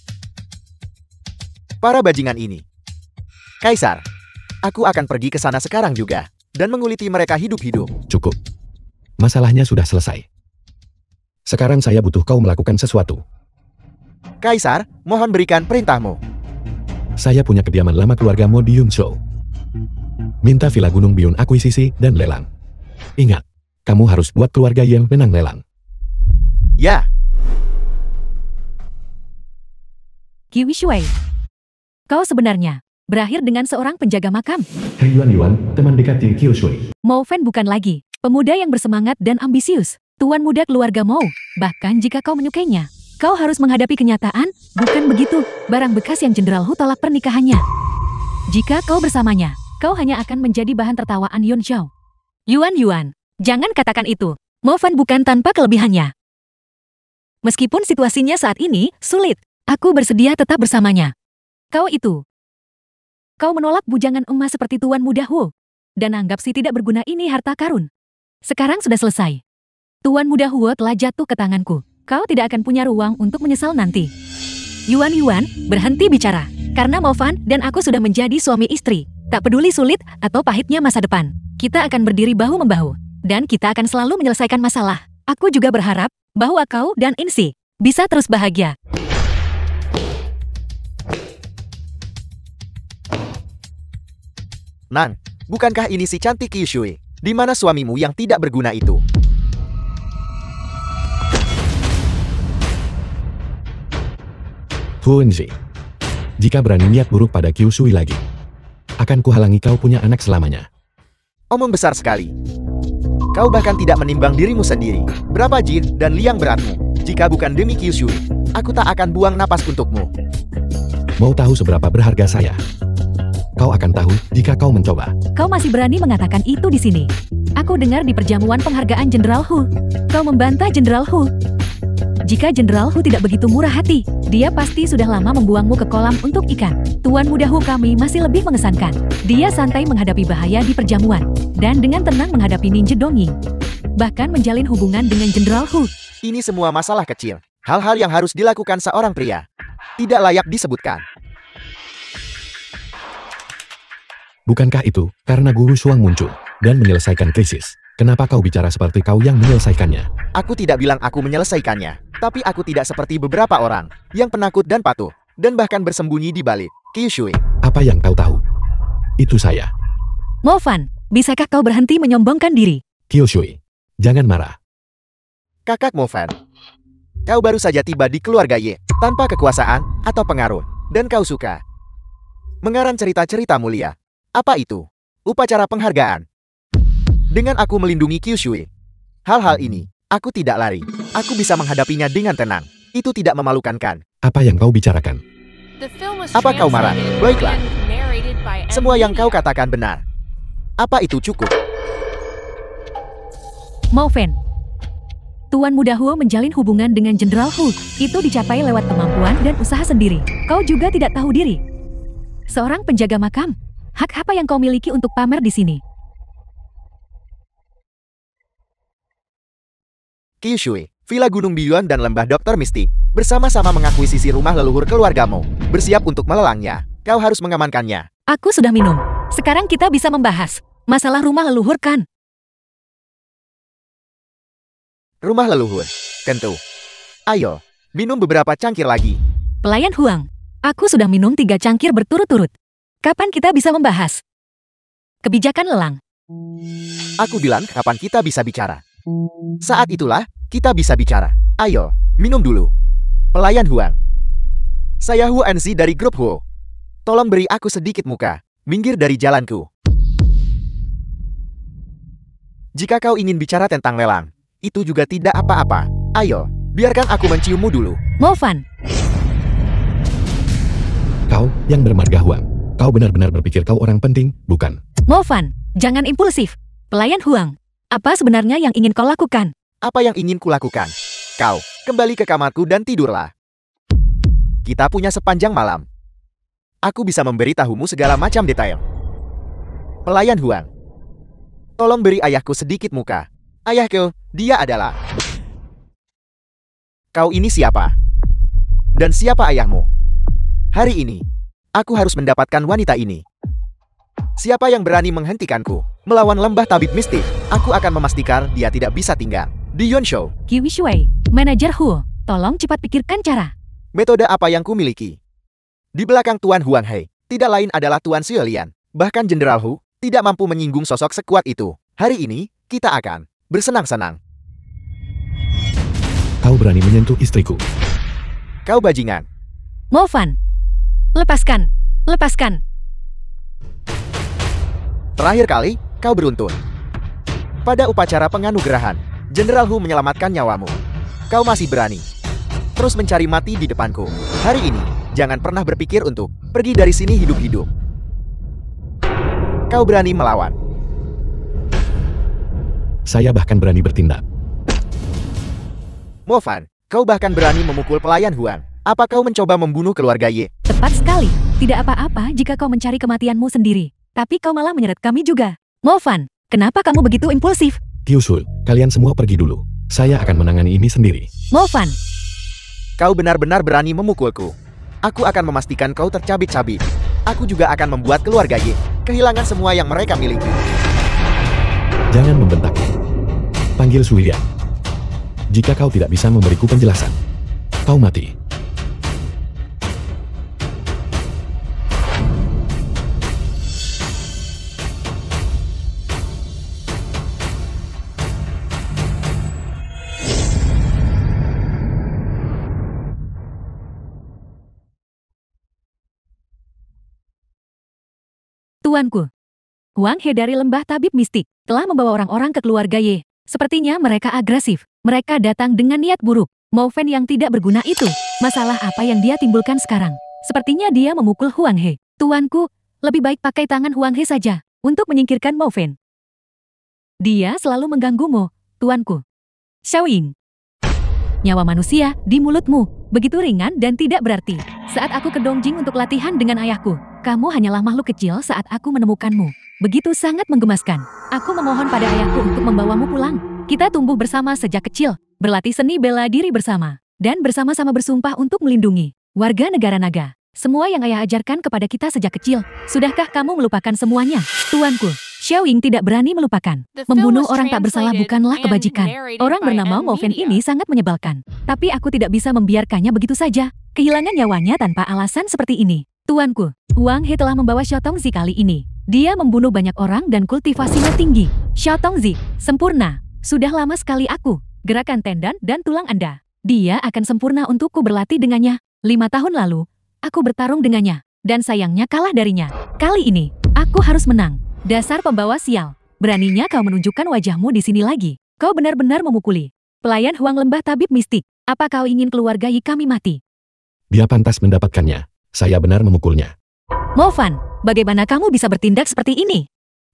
Para bajingan ini. Kaisar, aku akan pergi ke sana sekarang juga dan menguliti mereka hidup-hidup. Cukup. Masalahnya sudah selesai. Sekarang saya butuh kau melakukan sesuatu. Kaisar, mohon berikan perintahmu. Saya punya kediaman lama keluarga Mo di Yunzhou. Minta Villa Gunung Bion akuisisi dan lelang. Ingat, kamu harus buat keluarga yang menang lelang. Ya, Qi Wishui. Kau sebenarnya berakhir dengan seorang penjaga makam. Yuan, teman dekat di Kyushui. Mo Fan bukan lagi pemuda yang bersemangat dan ambisius. Tuan muda keluarga Mo. Bahkan jika kau menyukainya, kau harus menghadapi kenyataan, bukan begitu, barang bekas yang Jenderal Hu tolak pernikahannya. Jika kau bersamanya, kau hanya akan menjadi bahan tertawaan Yun Zhao. Yuan, jangan katakan itu. Mo Fan bukan tanpa kelebihannya. Meskipun situasinya saat ini sulit, aku bersedia tetap bersamanya. Kau menolak bujangan emas seperti Tuan Muda Hu, dan anggap si tidak berguna ini harta karun. Sekarang sudah selesai. Tuan Muda Hu telah jatuh ke tanganku. Kau tidak akan punya ruang untuk menyesal nanti. Yuan, berhenti bicara. Karena Mo Fan dan aku sudah menjadi suami istri. Tak peduli sulit atau pahitnya masa depan. Kita akan berdiri bahu-membahu. Dan kita akan selalu menyelesaikan masalah. Aku juga berharap bahwa kau dan Insi bisa terus bahagia. Nan, bukankah ini si cantik Qi Shui? Di mana suamimu yang tidak berguna itu? Huenzi, jika berani niat buruk pada Kyushui lagi, akan kuhalangi kau punya anak selamanya. Omong besar sekali. Kau bahkan tidak menimbang dirimu sendiri. Berapa jin dan liang beratmu? Jika bukan demi Qi Shui, aku tak akan buang napas untukmu. Mau tahu seberapa berharga saya? Kau akan tahu jika kau mencoba. Kau masih berani mengatakan itu di sini. Aku dengar di perjamuan penghargaan Jenderal Hu. Kau membantah Jenderal Hu. Jika Jenderal Hu tidak begitu murah hati, dia pasti sudah lama membuangmu ke kolam untuk ikan. Tuan Muda Hu kami masih lebih mengesankan. Dia santai menghadapi bahaya di perjamuan, dan dengan tenang menghadapi ninja Dongying. bahkan menjalin hubungan dengan Jenderal Hu. Ini semua masalah kecil. Hal-hal yang harus dilakukan seorang pria. Tidak layak disebutkan. Bukankah itu karena Guru Shuang muncul dan menyelesaikan krisis? Kenapa kau bicara seperti kau yang menyelesaikannya? Aku tidak bilang aku menyelesaikannya. Tapi aku tidak seperti beberapa orang yang penakut dan patuh. Dan bahkan bersembunyi di balik Kyushui. Apa yang kau tahu? Itu saya. Mo Fan, bisakah kau berhenti menyombongkan diri? Kyushui, jangan marah. Kakak Mo Fan. Kau baru saja tiba di keluarga Ye, tanpa kekuasaan atau pengaruh. Dan kau suka mengarang cerita-cerita mulia. Apa itu? Upacara penghargaan. Dengan aku melindungi Kyushui. Hal-hal ini, aku tidak lari. Aku bisa menghadapinya dengan tenang. Itu tidak memalukan kan? Apa yang kau bicarakan? The film was Apa kau marah? translated Baiklah. and narrated by Semua yang kau Media. katakan benar. Apa itu cukup? Mo Fan. Tuan Muda Huo menjalin hubungan dengan Jenderal Hu. Itu dicapai lewat kemampuan dan usaha sendiri. Kau juga tidak tahu diri. Seorang penjaga makam. Hak apa yang kau miliki untuk pamer di sini? Kyushui, Villa Gunung Biyuan dan Lembah Dokter Mistik bersama-sama mengakuisisi rumah leluhur keluargamu. Bersiap untuk melelangnya. Kau harus mengamankannya. Aku sudah minum. Sekarang kita bisa membahas masalah rumah leluhur kan? Rumah leluhur. Tentu. Ayo, minum beberapa cangkir lagi. Pelayan Huang, aku sudah minum 3 cangkir berturut-turut. Kapan kita bisa membahas kebijakan lelang? Aku bilang kapan kita bisa bicara. Saat itulah kita bisa bicara. Ayo, minum dulu. Pelayan Huang. Saya Hu Enzi dari grup Huo. Tolong beri aku sedikit muka. Minggir dari jalanku. Jika kau ingin bicara tentang lelang, itu juga tidak apa-apa. Ayo, biarkan aku menciummu dulu. Mo Fan, Kau yang bermarga Huang. Kau benar-benar berpikir kau orang penting, bukan? Mo Fan, jangan impulsif. Pelayan Huang, apa sebenarnya yang ingin kau lakukan? Apa yang ingin kulakukan? Kau, kembali ke kamarku dan tidurlah. Kita punya sepanjang malam. Aku bisa memberitahumu segala macam detail. Pelayan Huang. Tolong beri ayahku sedikit muka. Ayahku, dia adalah... Kau ini siapa? Dan siapa ayahmu? Hari ini, aku harus mendapatkan wanita ini. Siapa yang berani menghentikanku? Melawan lembah tabib mistik, aku akan memastikan dia tidak bisa tinggal. Di Yonsho, Kiwi Shui, manajer Huo, tolong cepat pikirkan cara. metode apa yang kumiliki? Di belakang Tuan Huang Hei, tidak lain adalah Tuan Xuelian. Bahkan Jenderal Hu tidak mampu menyinggung sosok sekuat itu. Hari ini, kita akan bersenang-senang. Kau berani menyentuh istriku. Kau bajingan. Mo Fan, lepaskan, lepaskan. Terakhir kali, kau beruntun. Pada upacara penganugerahan, Jenderal Hu menyelamatkan nyawamu. Kau masih berani terus mencari mati di depanku. Hari ini, jangan pernah berpikir untuk pergi dari sini hidup-hidup. Kau berani melawan. Saya bahkan berani bertindak. Mo Fan, kau bahkan berani memukul pelayan Huang. Apa kau mencoba membunuh keluarga Ye? Tepat sekali. Tidak apa-apa jika kau mencari kematianmu sendiri. Tapi kau malah menyeret kami juga. Mo Fan, kenapa kamu begitu impulsif? Kyusul, kalian semua pergi dulu. Saya akan menangani ini sendiri. Mo Fan, Kau benar-benar berani memukulku. Aku akan memastikan kau tercabik-cabik. Aku juga akan membuat keluarga Ye kehilangan semua yang mereka miliki. Jangan membentak. Panggil Xuelian. Jika kau tidak bisa memberiku penjelasan, kau mati. tuanku. Huang He dari lembah tabib mistik telah membawa orang-orang ke keluarga Ye. Sepertinya mereka agresif. Mereka datang dengan niat buruk. Mo Fan yang tidak berguna itu. Masalah apa yang dia timbulkan sekarang? Sepertinya dia memukul Huang He. Tuanku, lebih baik pakai tangan Huang He saja untuk menyingkirkan Mo Fan. Dia selalu mengganggumu, tuanku. Xiao Ying. Nyawa manusia di mulutmu, begitu ringan dan tidak berarti. Saat aku ke Dongjing untuk latihan dengan ayahku, kamu hanyalah makhluk kecil saat aku menemukanmu. Begitu sangat menggemaskan. Aku memohon pada ayahku untuk membawamu pulang. Kita tumbuh bersama sejak kecil, berlatih seni bela diri bersama, dan bersama-sama bersumpah untuk melindungi warga negara naga. Semua yang ayah ajarkan kepada kita sejak kecil. Sudahkah kamu melupakan semuanya? Tuanku, Xiao Ying tidak berani melupakan. Membunuh orang tak bersalah bukanlah kebajikan. Orang bernama Mo Fan ini sangat menyebalkan. Tapi aku tidak bisa membiarkannya begitu saja. Kehilangan nyawanya tanpa alasan seperti ini. Tuanku, Wang He telah membawa Xiao Tongzi kali ini. Dia membunuh banyak orang dan kultivasinya tinggi. Xiao Tongzi, sempurna. Sudah lama sekali aku gerakan tendon dan tulang Anda. Dia akan sempurna untukku berlatih dengannya. 5 tahun lalu, aku bertarung dengannya, dan sayangnya kalah darinya. Kali ini, aku harus menang. Dasar pembawa sial. Beraninya kau menunjukkan wajahmu di sini lagi. Kau benar-benar memukuli. Pelayan Huang Lembah Tabib Mistik. Apa kau ingin keluarga Yi kami mati? Dia pantas mendapatkannya. Saya benar memukulnya. Mo Fan, bagaimana kamu bisa bertindak seperti ini?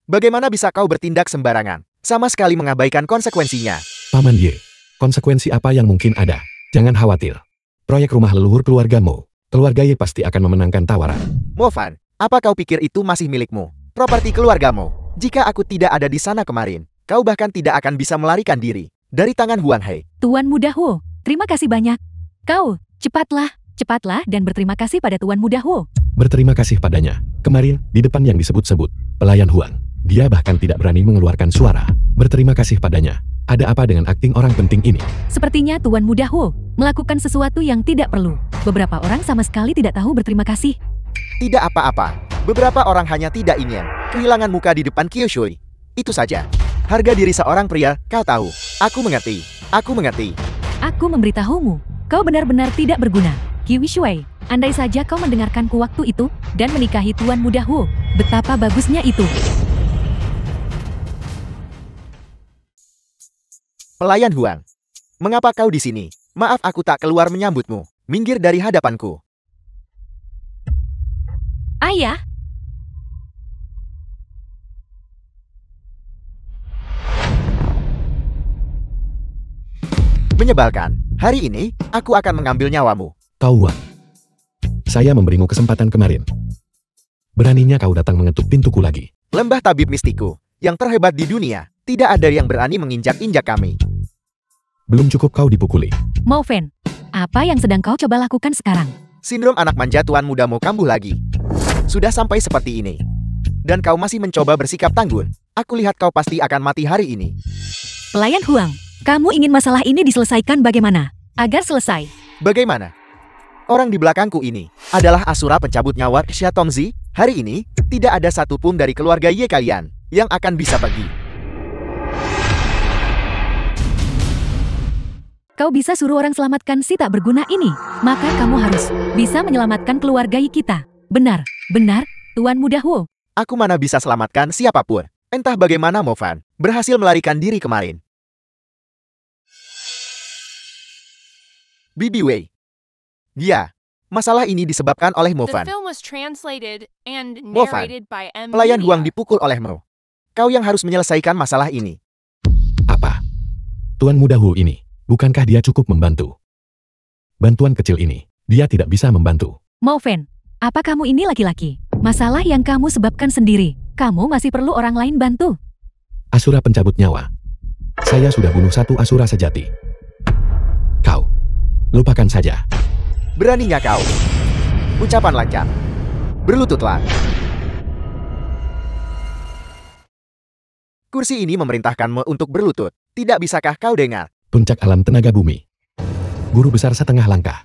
Bagaimana bisa kau bertindak sembarangan? Sama sekali mengabaikan konsekuensinya. Paman Ye, konsekuensi apa yang mungkin ada? Jangan khawatir. Proyek rumah leluhur keluargamu. Keluarga Ye pasti akan memenangkan tawaran. Mo Fan, apa kau pikir itu masih milikmu? Properti keluargamu. Jika aku tidak ada di sana kemarin, kau bahkan tidak akan bisa melarikan diri dari tangan Huang He. Tuan Muda Hu, terima kasih banyak. Kau, cepatlah dan berterima kasih pada Tuan Muda Hu. Berterima kasih padanya. Kemarin, di depan yang disebut-sebut, pelayan Huang. Dia bahkan tidak berani mengeluarkan suara. Berterima kasih padanya. Ada apa dengan akting orang penting ini? Sepertinya Tuan Muda Hu melakukan sesuatu yang tidak perlu. Beberapa orang sama sekali tidak tahu berterima kasih. Tidak apa-apa. Beberapa orang hanya tidak ingin kehilangan muka di depan Kyushui. Itu saja. Harga diri seorang pria, kau tahu. Aku mengerti. Aku mengerti. Aku memberitahumu. Kau benar-benar tidak berguna. Kyushui, andai saja kau mendengarkanku waktu itu dan menikahi Tuan Muda Hu. Betapa bagusnya itu. Pelayan Huang, mengapa kau di sini? Maaf aku tak keluar menyambutmu. Minggir dari hadapanku. Ayah, Menyebalkan. Hari ini, aku akan mengambil nyawamu. Kau Wang. Saya memberimu kesempatan kemarin. Beraninya kau datang mengetuk pintuku lagi. Lembah tabib mistiku, yang terhebat di dunia. Tidak ada yang berani menginjak-injak kami. Belum cukup kau dipukuli. Mo Fan, apa yang sedang kau coba lakukan sekarang? Sindrom anak manja tuan mudamu kambuh lagi. Sudah sampai seperti ini. Dan kau masih mencoba bersikap tangguh. Aku lihat kau pasti akan mati hari ini. Pelayan Huang, kamu ingin masalah ini diselesaikan bagaimana? Agar selesai. Bagaimana? Orang di belakangku ini adalah Asura pencabut nyawa Xia Tongzi. Hari ini, tidak ada satupun dari keluarga Ye kalian yang akan bisa pergi. Kau bisa suruh orang selamatkan si tak berguna ini, maka kamu harus bisa menyelamatkan keluarga kita. Benar, Tuan Muda Hu. Aku mana bisa selamatkan siapapun. Entah bagaimana Mo Fan berhasil melarikan diri kemarin. Bibi Wei. Ya, masalah ini disebabkan oleh Mo The Fan. film was translated and Mo Fan, narrated by M. pelayan Huang Media. dipukul oleh Mo. Kau yang harus menyelesaikan masalah ini. Apa? Tuan Muda Hu ini, bukankah dia cukup membantu? Bantuan kecil ini, dia tidak bisa membantu. Mo Fan, apa kamu ini laki-laki? Masalah yang kamu sebabkan sendiri. Kamu masih perlu orang lain bantu. Asura pencabut nyawa. Saya sudah bunuh satu Asura sejati. Kau, lupakan saja. Beraninya kau. Ucapan lancar. Berlututlah. Kursi ini memerintahkanmu untuk berlutut. Tidak bisakah kau dengar? Puncak alam tenaga bumi. Guru besar setengah langkah.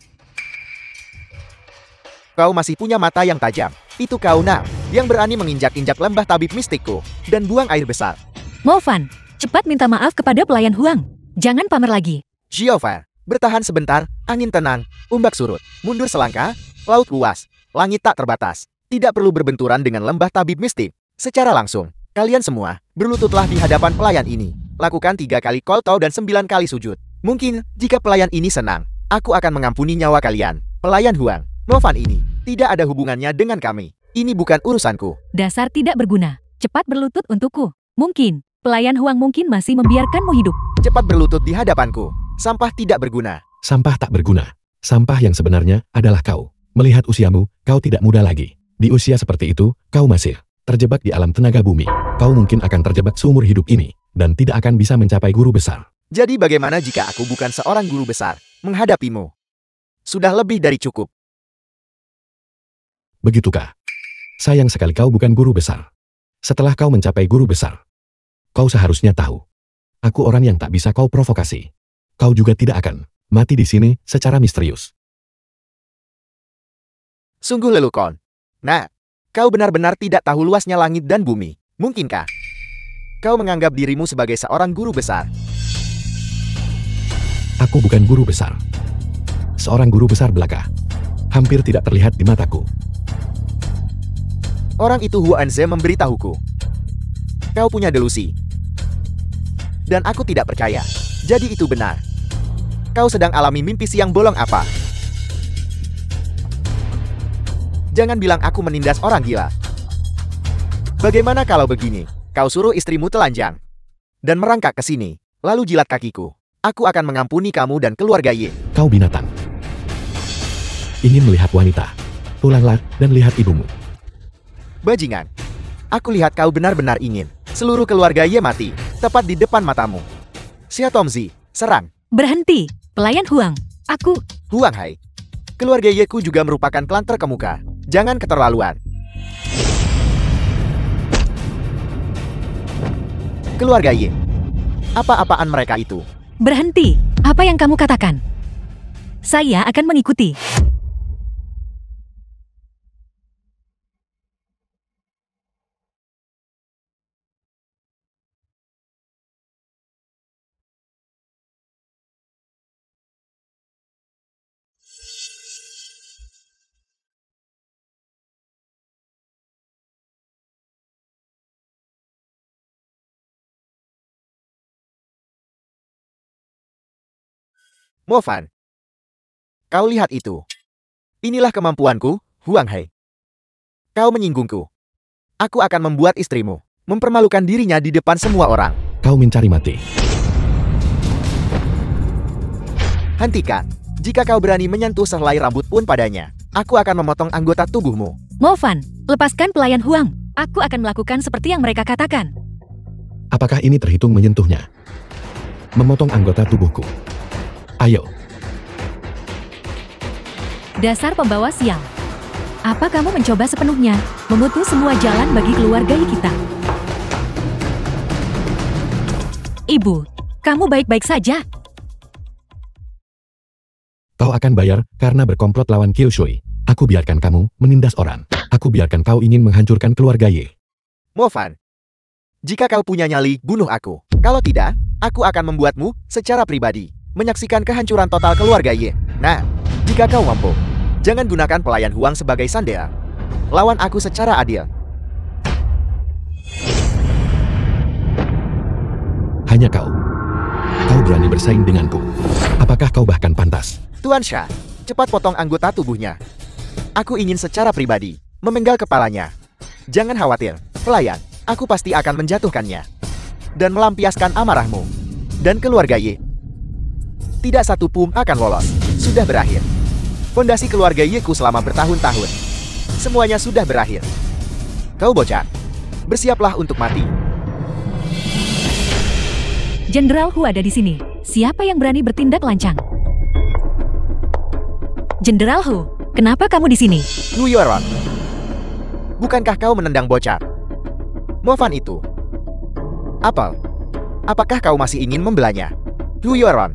Kau masih punya mata yang tajam. Itu kau nak, yang berani menginjak-injak lembah tabib mistikku, dan buang air besar. Mo Fan, cepat minta maaf kepada pelayan Huang. Jangan pamer lagi. Xiaofan, bertahan sebentar, angin tenang, ombak surut, mundur selangkah, laut luas, langit tak terbatas. Tidak perlu berbenturan dengan lembah tabib mistik. Secara langsung, kalian semua, berlututlah di hadapan pelayan ini. Lakukan 3 kali kolto dan 9 kali sujud. Mungkin, jika pelayan ini senang, aku akan mengampuni nyawa kalian. Pelayan Huang, Mo Fan ini tidak ada hubungannya dengan kami. Ini bukan urusanku. Dasar tidak berguna. Cepat berlutut untukku. Mungkin, pelayan Huang mungkin masih membiarkanmu hidup. Cepat berlutut di hadapanku. Sampah tidak berguna. Sampah tak berguna. Sampah yang sebenarnya adalah kau. Melihat usiamu, kau tidak muda lagi. Di usia seperti itu, kau masih terjebak di alam tenaga bumi. Kau mungkin akan terjebak seumur hidup ini. dan tidak akan bisa mencapai guru besar. Jadi bagaimana jika aku bukan seorang guru besar menghadapimu? Sudah lebih dari cukup. Begitukah? Sayang sekali kau bukan guru besar. Setelah kau mencapai guru besar, kau seharusnya tahu. Aku orang yang tak bisa kau provokasi. Kau juga tidak akan mati di sini secara misterius. Sungguh lelucon. Nah, kau benar-benar tidak tahu luasnya langit dan bumi. Mungkinkah kau menganggap dirimu sebagai seorang guru besar? Aku bukan guru besar. Seorang guru besar belaka. Hampir tidak terlihat di mataku. Orang itu Huanze memberitahuku. Kau punya delusi. Dan aku tidak percaya. Jadi itu benar. Kau sedang alami mimpi siang bolong apa? Jangan bilang aku menindas orang gila. Bagaimana kalau begini? Kau suruh istrimu telanjang dan merangkak ke sini, lalu jilat kakiku. Aku akan mengampuni kamu dan keluarga Ye. Kau binatang. Ingin melihat wanita. Pulanglah dan lihat ibumu. Bajingan. Aku lihat kau benar-benar ingin seluruh keluarga Ye mati, tepat di depan matamu. Xia Tongzi, serang. Berhenti, pelayan Huang. Aku... Huang Hai. Keluarga Ye-ku juga merupakan klan terkemuka. Jangan keterlaluan. Keluarga Ye. Apa-apaan mereka itu? Berhenti. Apa yang kamu katakan? Saya akan mengikuti. Mo Fan. Kau lihat itu. Inilah kemampuanku, Huang Hai. Kau menyinggungku. Aku akan membuat istrimu mempermalukan dirinya di depan semua orang. Kau mencari mati. Hentikan. Jika kau berani menyentuh sehelai rambut pun padanya, aku akan memotong anggota tubuhmu. Mo Fan, lepaskan pelayan Huang. Aku akan melakukan seperti yang mereka katakan. Apakah ini terhitung menyentuhnya? Memotong anggota tubuhku. Ayo. Dasar pembawa sial. Apa kamu mencoba sepenuhnya memutus semua jalan bagi keluarga kita? Ibu, kamu baik-baik saja? Kau akan bayar karena berkomplot lawan Kyushui. Aku biarkan kamu menindas orang. Aku biarkan kau ingin menghancurkan keluarga Ye. Mo Fan. Jika kau punya nyali, bunuh aku. Kalau tidak, aku akan membuatmu secara pribadi menyaksikan kehancuran total keluarga Ye. Nah, jika kau mampu, jangan gunakan pelayan Huang sebagai sandera. Lawan aku secara adil. Hanya kau. Kau berani bersaing denganku. Apakah kau bahkan pantas? Tuan Sha, cepat potong anggota tubuhnya. Aku ingin secara pribadi memenggal kepalanya. Jangan khawatir, pelayan. Aku pasti akan menjatuhkannya dan melampiaskan amarahmu dan keluarga Ye. Tidak satu pun akan lolos. Sudah berakhir. Fondasi keluarga Ye-ku selama bertahun-tahun. Semuanya sudah berakhir. Kau bocah. Bersiaplah untuk mati. Jenderal Hu ada di sini. Siapa yang berani bertindak lancang? Jenderal Hu, kenapa kamu di sini? Lu Yoron. Bukankah kau menendang bocah? Mo Fan itu. Apakah kau masih ingin membelanya? Lu Yoron.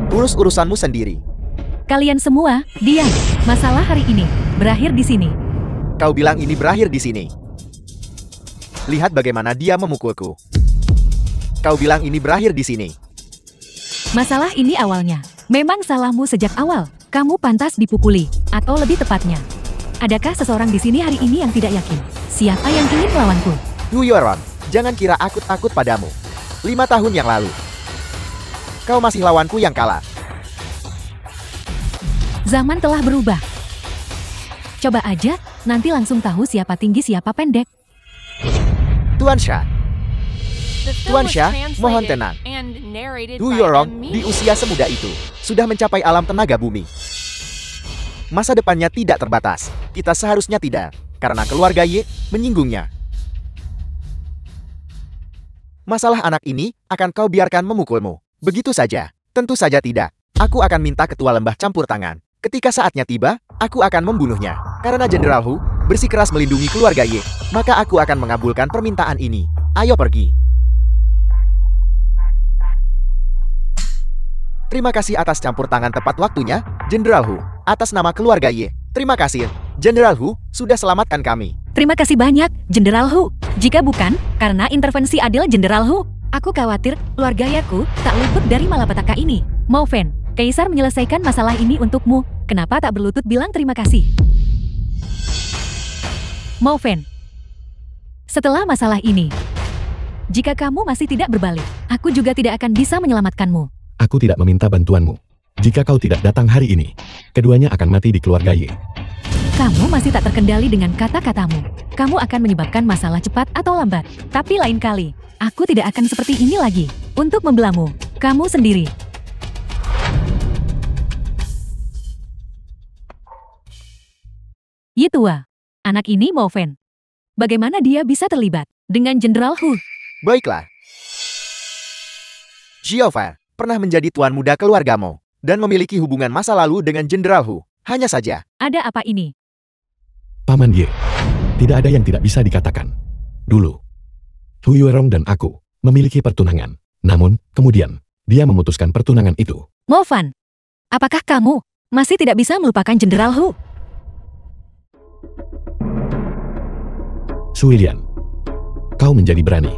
Urus urusanmu sendiri. Kalian semua, diam. Masalah hari ini berakhir di sini. Kau bilang ini berakhir di sini. Lihat bagaimana dia memukulku. Kau bilang ini berakhir di sini. Masalah ini awalnya. Memang salahmu sejak awal. Kamu pantas dipukuli, atau lebih tepatnya. Adakah seseorang di sini hari ini yang tidak yakin? Siapa yang ingin melawanku? Lu Yoron, jangan kira aku takut padamu. 5 tahun yang lalu, kau masih lawanku yang kalah. Zaman telah berubah. Coba aja, nanti langsung tahu siapa tinggi siapa pendek. Tuan Sha, The film Tuan was Sha, mohon translated tenang. and narrated Lu by Yorong Emmy. di usia semuda itu sudah mencapai alam tenaga bumi. Masa depannya tidak terbatas. Kita seharusnya tidak, karena keluarga Ye menyinggungnya. Masalah anak ini akan kau biarkan memukulmu. Begitu saja. Tentu saja tidak. Aku akan minta ketua lembah campur tangan. Ketika saatnya tiba, aku akan membunuhnya. Karena Jenderal Hu bersikeras melindungi keluarga Ye, maka aku akan mengabulkan permintaan ini. Ayo pergi. Terima kasih atas campur tangan tepat waktunya, Jenderal Hu. Atas nama keluarga Ye, terima kasih. Jenderal Hu sudah selamatkan kami. Terima kasih banyak, Jenderal Hu. Jika bukan karena intervensi adil Jenderal Hu, aku khawatir keluarga Yaku tak luput dari malapetaka ini. Mao Fen, Kaisar menyelesaikan masalah ini untukmu. Kenapa tak berlutut bilang terima kasih? Mao Fen, setelah masalah ini, jika kamu masih tidak berbalik, aku juga tidak akan bisa menyelamatkanmu. Aku tidak meminta bantuanmu. Jika kau tidak datang hari ini, keduanya akan mati di keluarga Ye. Kamu masih tak terkendali dengan kata-katamu. Kamu akan menyebabkan masalah cepat atau lambat. Tapi lain kali, aku tidak akan seperti ini lagi. Untuk membelamu, kamu sendiri. Ye tua, anak ini Mao Fen. Bagaimana dia bisa terlibat dengan Jenderal Hu? Baiklah. Xiaofan pernah menjadi tuan muda keluargamu dan memiliki hubungan masa lalu dengan Jenderal Hu. Hanya saja. Ada apa ini? Paman Ye, tidak ada yang tidak bisa dikatakan. Dulu, Hu Yuerong dan aku memiliki pertunangan. Namun, kemudian, dia memutuskan pertunangan itu. Mao Fan, apakah kamu masih tidak bisa melupakan Jenderal Hu? Su Ilian, kau menjadi berani.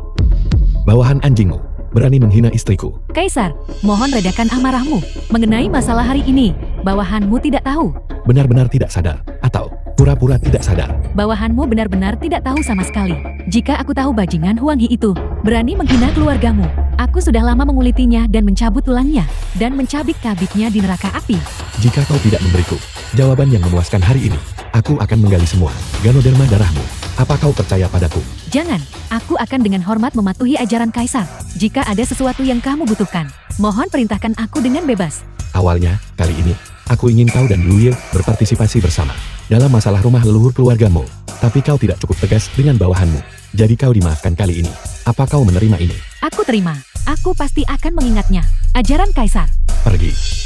Bawahan anjingmu berani menghina istriku. Kaisar, mohon redakan amarahmu. Mengenai masalah hari ini, bawahanmu tidak tahu. Benar-benar tidak sadar, atau pura-pura tidak sadar. Bawahanmu benar-benar tidak tahu sama sekali. Jika aku tahu bajingan Huang He itu berani menghina keluargamu, aku sudah lama mengulitinya dan mencabut tulangnya, dan mencabik-cabiknya di neraka api. Jika kau tidak memberiku jawaban yang memuaskan hari ini, aku akan menggali semua ganoderma darahmu. Apa kau percaya padaku? Jangan, aku akan dengan hormat mematuhi ajaran Kaisar. Jika ada sesuatu yang kamu butuhkan, mohon perintahkan aku dengan bebas. Awalnya, kali ini, aku ingin kau dan Lu Ye berpartisipasi bersama dalam masalah rumah leluhur keluargamu. Tapi kau tidak cukup tegas dengan bawahanmu. Jadi kau dimaafkan kali ini. Apa kau menerima ini? Aku terima. Aku pasti akan mengingatnya. Ajaran Kaisar. Pergi.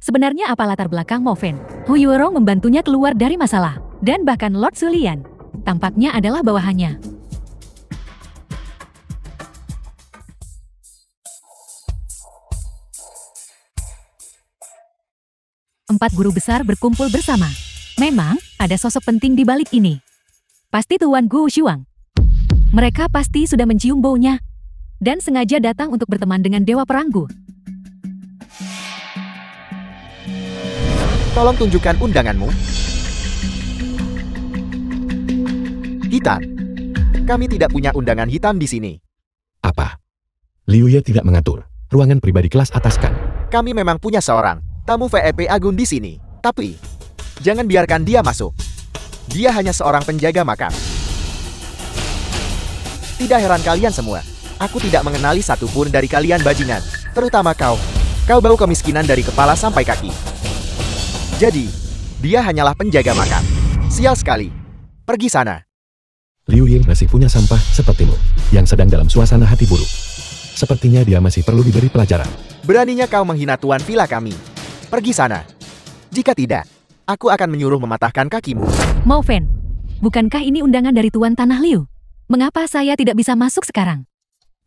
Sebenarnya apa latar belakang Mao Fen? Hu Yuerong membantunya keluar dari masalah. Dan bahkan Lord Sulian tampaknya adalah bawahannya. Empat guru besar berkumpul bersama. Memang ada sosok penting di balik ini. Pasti Tuan Gu Shuang. Mereka pasti sudah mencium baunya dan sengaja datang untuk berteman dengan Dewa Peranggu. Tolong tunjukkan undanganmu. Hitam. Kami tidak punya undangan hitam di sini. Apa? Liu Ye tidak mengatur ruangan pribadi kelas atas kan? Kami memang punya seorang tamu VIP agung di sini. Tapi, jangan biarkan dia masuk. Dia hanya seorang penjaga makam. Tidak heran kalian semua. Aku tidak mengenali satupun dari kalian bajingan. Terutama kau. Kau bau kemiskinan dari kepala sampai kaki. Jadi, dia hanyalah penjaga makam. Sial sekali. Pergi sana. Liu Ye masih punya sampah sepertimu, yang sedang dalam suasana hati buruk. Sepertinya dia masih perlu diberi pelajaran. Beraninya kau menghina tuan villa kami. Pergi sana. Jika tidak, aku akan menyuruh mematahkan kakimu. Mao Fen, bukankah ini undangan dari Tuan Tanah Liu? Mengapa saya tidak bisa masuk sekarang?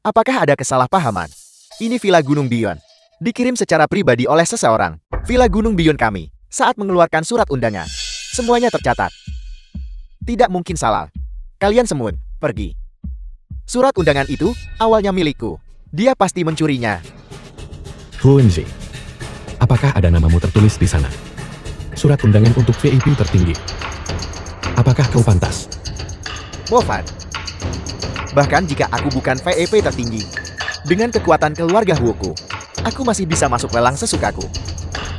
Apakah ada kesalahpahaman? Ini Villa Gunung Bion. Dikirim secara pribadi oleh seseorang. Villa Gunung Bion kami saat mengeluarkan surat undangan. Semuanya tercatat. Tidak mungkin salah. Kalian semua, pergi. Surat undangan itu awalnya milikku. Dia pasti mencurinya. Hu Wenzi, apakah ada namamu tertulis di sana? Surat undangan untuk VIP tertinggi. Apakah kau pantas? Mofan. Bahkan jika aku bukan VIP tertinggi, dengan kekuatan keluarga Huoku, aku masih bisa masuk lelang sesukaku.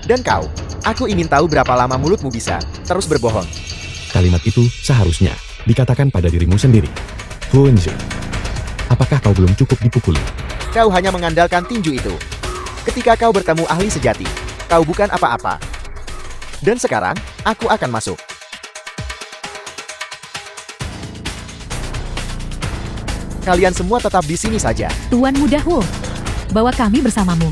Dan kau, aku ingin tahu berapa lama mulutmu bisa terus berbohong. Kalimat itu seharusnya dikatakan pada dirimu sendiri. Hu Wenzi, apakah kau belum cukup dipukuli? Kau hanya mengandalkan tinju itu. Ketika kau bertemu ahli sejati, kau bukan apa-apa. Dan sekarang, aku akan masuk. Kalian semua tetap di sini saja. Tuan Muda Hu, bawa kami bersamamu.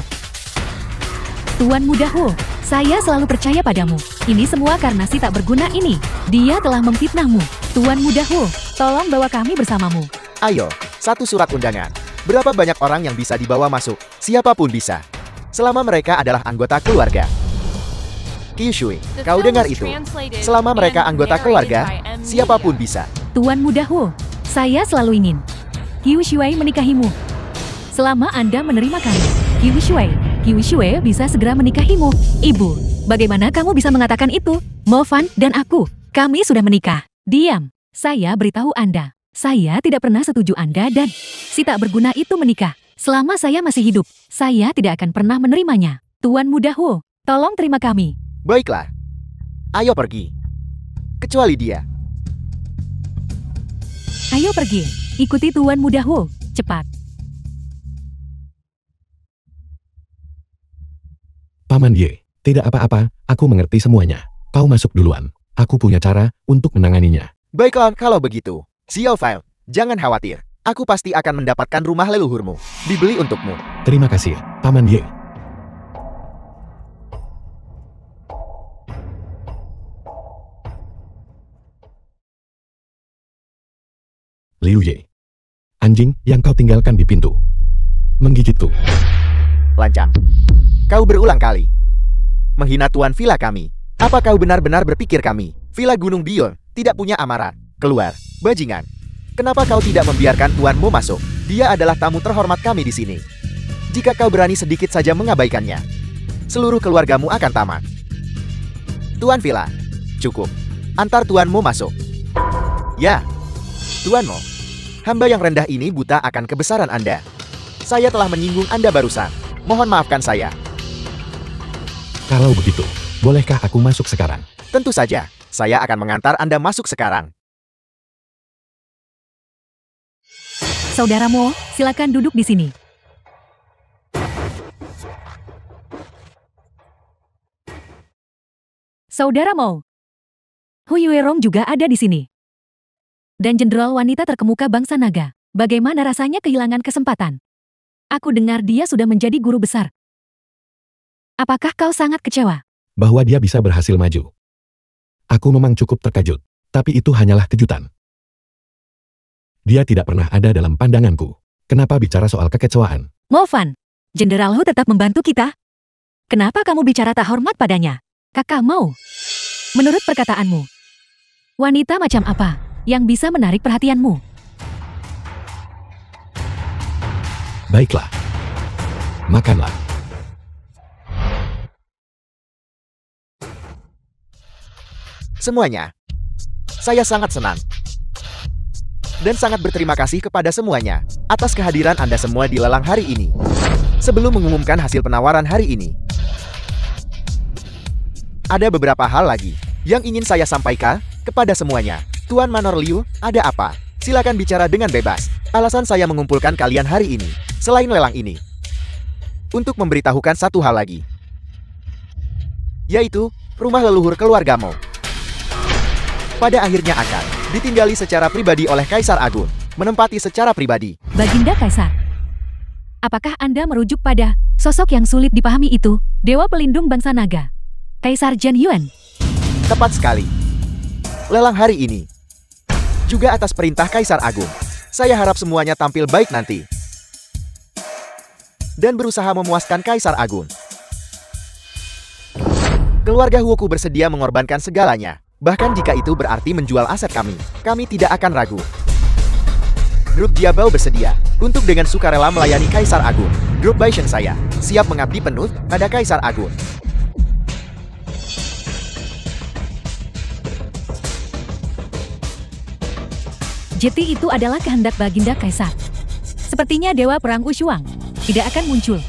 Tuan Muda Hu, saya selalu percaya padamu. Ini semua karena si tak berguna ini. Dia telah memfitnahmu. Tuan Muda Hu, tolong bawa kami bersamamu. Ayo, satu surat undangan. Berapa banyak orang yang bisa dibawa masuk? Siapapun bisa. Selama mereka adalah anggota keluarga. Kyushui, kau dengar itu? Selama mereka anggota keluarga, siapapun bisa. Tuan Muda Hu, saya selalu ingin Kyushui menikahimu. Selama Anda menerima kami, Kyushui bisa segera menikahimu. Ibu, bagaimana kamu bisa mengatakan itu? Mofan dan aku, kami sudah menikah. Diam, saya beritahu Anda. Saya tidak pernah setuju Anda dan si tak berguna itu menikah. Selama saya masih hidup, saya tidak akan pernah menerimanya. Tuan Muda Hu, tolong terima kami. Baiklah. Ayo pergi. Kecuali dia. Ayo pergi, ikuti Tuan Muda Hu, cepat. Paman Ye, tidak apa-apa, aku mengerti semuanya. Kau masuk duluan. Aku punya cara untuk menanganinya. Baiklah kalau begitu. Xiao File, jangan khawatir. Aku pasti akan mendapatkan rumah leluhurmu. Dibeli untukmu. Terima kasih, Paman Ye. Liu Ye. Anjing yang kau tinggalkan di pintu. Menggigitku. Lancang. Kau berulang kali menghina tuan villa kami. Apa kau benar-benar berpikir kami, Villa Gunung Dion, tidak punya amarah? Keluar, bajingan. Kenapa kau tidak membiarkan tuanmu masuk? Dia adalah tamu terhormat kami di sini. Jika kau berani sedikit saja mengabaikannya, seluruh keluargamu akan tamat. Tuan Villa, cukup. Antar tuanmu masuk. Ya, tuanmu. Hamba yang rendah ini buta akan kebesaran Anda. Saya telah menyinggung Anda barusan. Mohon maafkan saya. Kalau begitu, bolehkah aku masuk sekarang? Tentu saja, saya akan mengantar Anda masuk sekarang. Saudara Mo, silakan duduk di sini. Saudara Mo, Hu Yuerong juga ada di sini. Dan jenderal wanita terkemuka bangsa naga. Bagaimana rasanya kehilangan kesempatan? Aku dengar dia sudah menjadi guru besar. Apakah kau sangat kecewa? Bahwa dia bisa berhasil maju. Aku memang cukup terkejut, tapi itu hanyalah kejutan. Dia tidak pernah ada dalam pandanganku. Kenapa bicara soal kekecewaan? Mofan, Jenderal Hu tetap membantu kita. Kenapa kamu bicara tak hormat padanya? Kakak mau. Menurut perkataanmu, wanita macam apa yang bisa menarik perhatianmu? Baiklah. Makanlah. Semuanya. Saya sangat senang. Dan sangat berterima kasih kepada semuanya atas kehadiran Anda semua di lelang hari ini. Sebelum mengumumkan hasil penawaran hari ini, ada beberapa hal lagi yang ingin saya sampaikan kepada semuanya. Tuan Manor Liu, ada apa? Silakan bicara dengan bebas. Alasan saya mengumpulkan kalian hari ini, selain lelang ini, untuk memberitahukan satu hal lagi, yaitu rumah leluhur keluargamu pada akhirnya akan ditinggali secara pribadi oleh Kaisar Agung, menempati secara pribadi. Baginda Kaisar, apakah Anda merujuk pada sosok yang sulit dipahami itu, Dewa Pelindung Bangsa Naga, Kaisar Zhen Yuan? Tepat sekali. Lelang hari ini juga atas perintah Kaisar Agung. Saya harap semuanya tampil baik nanti dan berusaha memuaskan Kaisar Agung. Keluarga Huoku bersedia mengorbankan segalanya. Bahkan jika itu berarti menjual aset kami, kami tidak akan ragu. Grup Diabao bersedia untuk dengan sukarela melayani Kaisar Agung. Grup Baishen saya siap mengabdi penuh pada Kaisar Agung. Jeti itu adalah kehendak Baginda Kaisar. Sepertinya Dewa Perang Wushuang tidak akan muncul.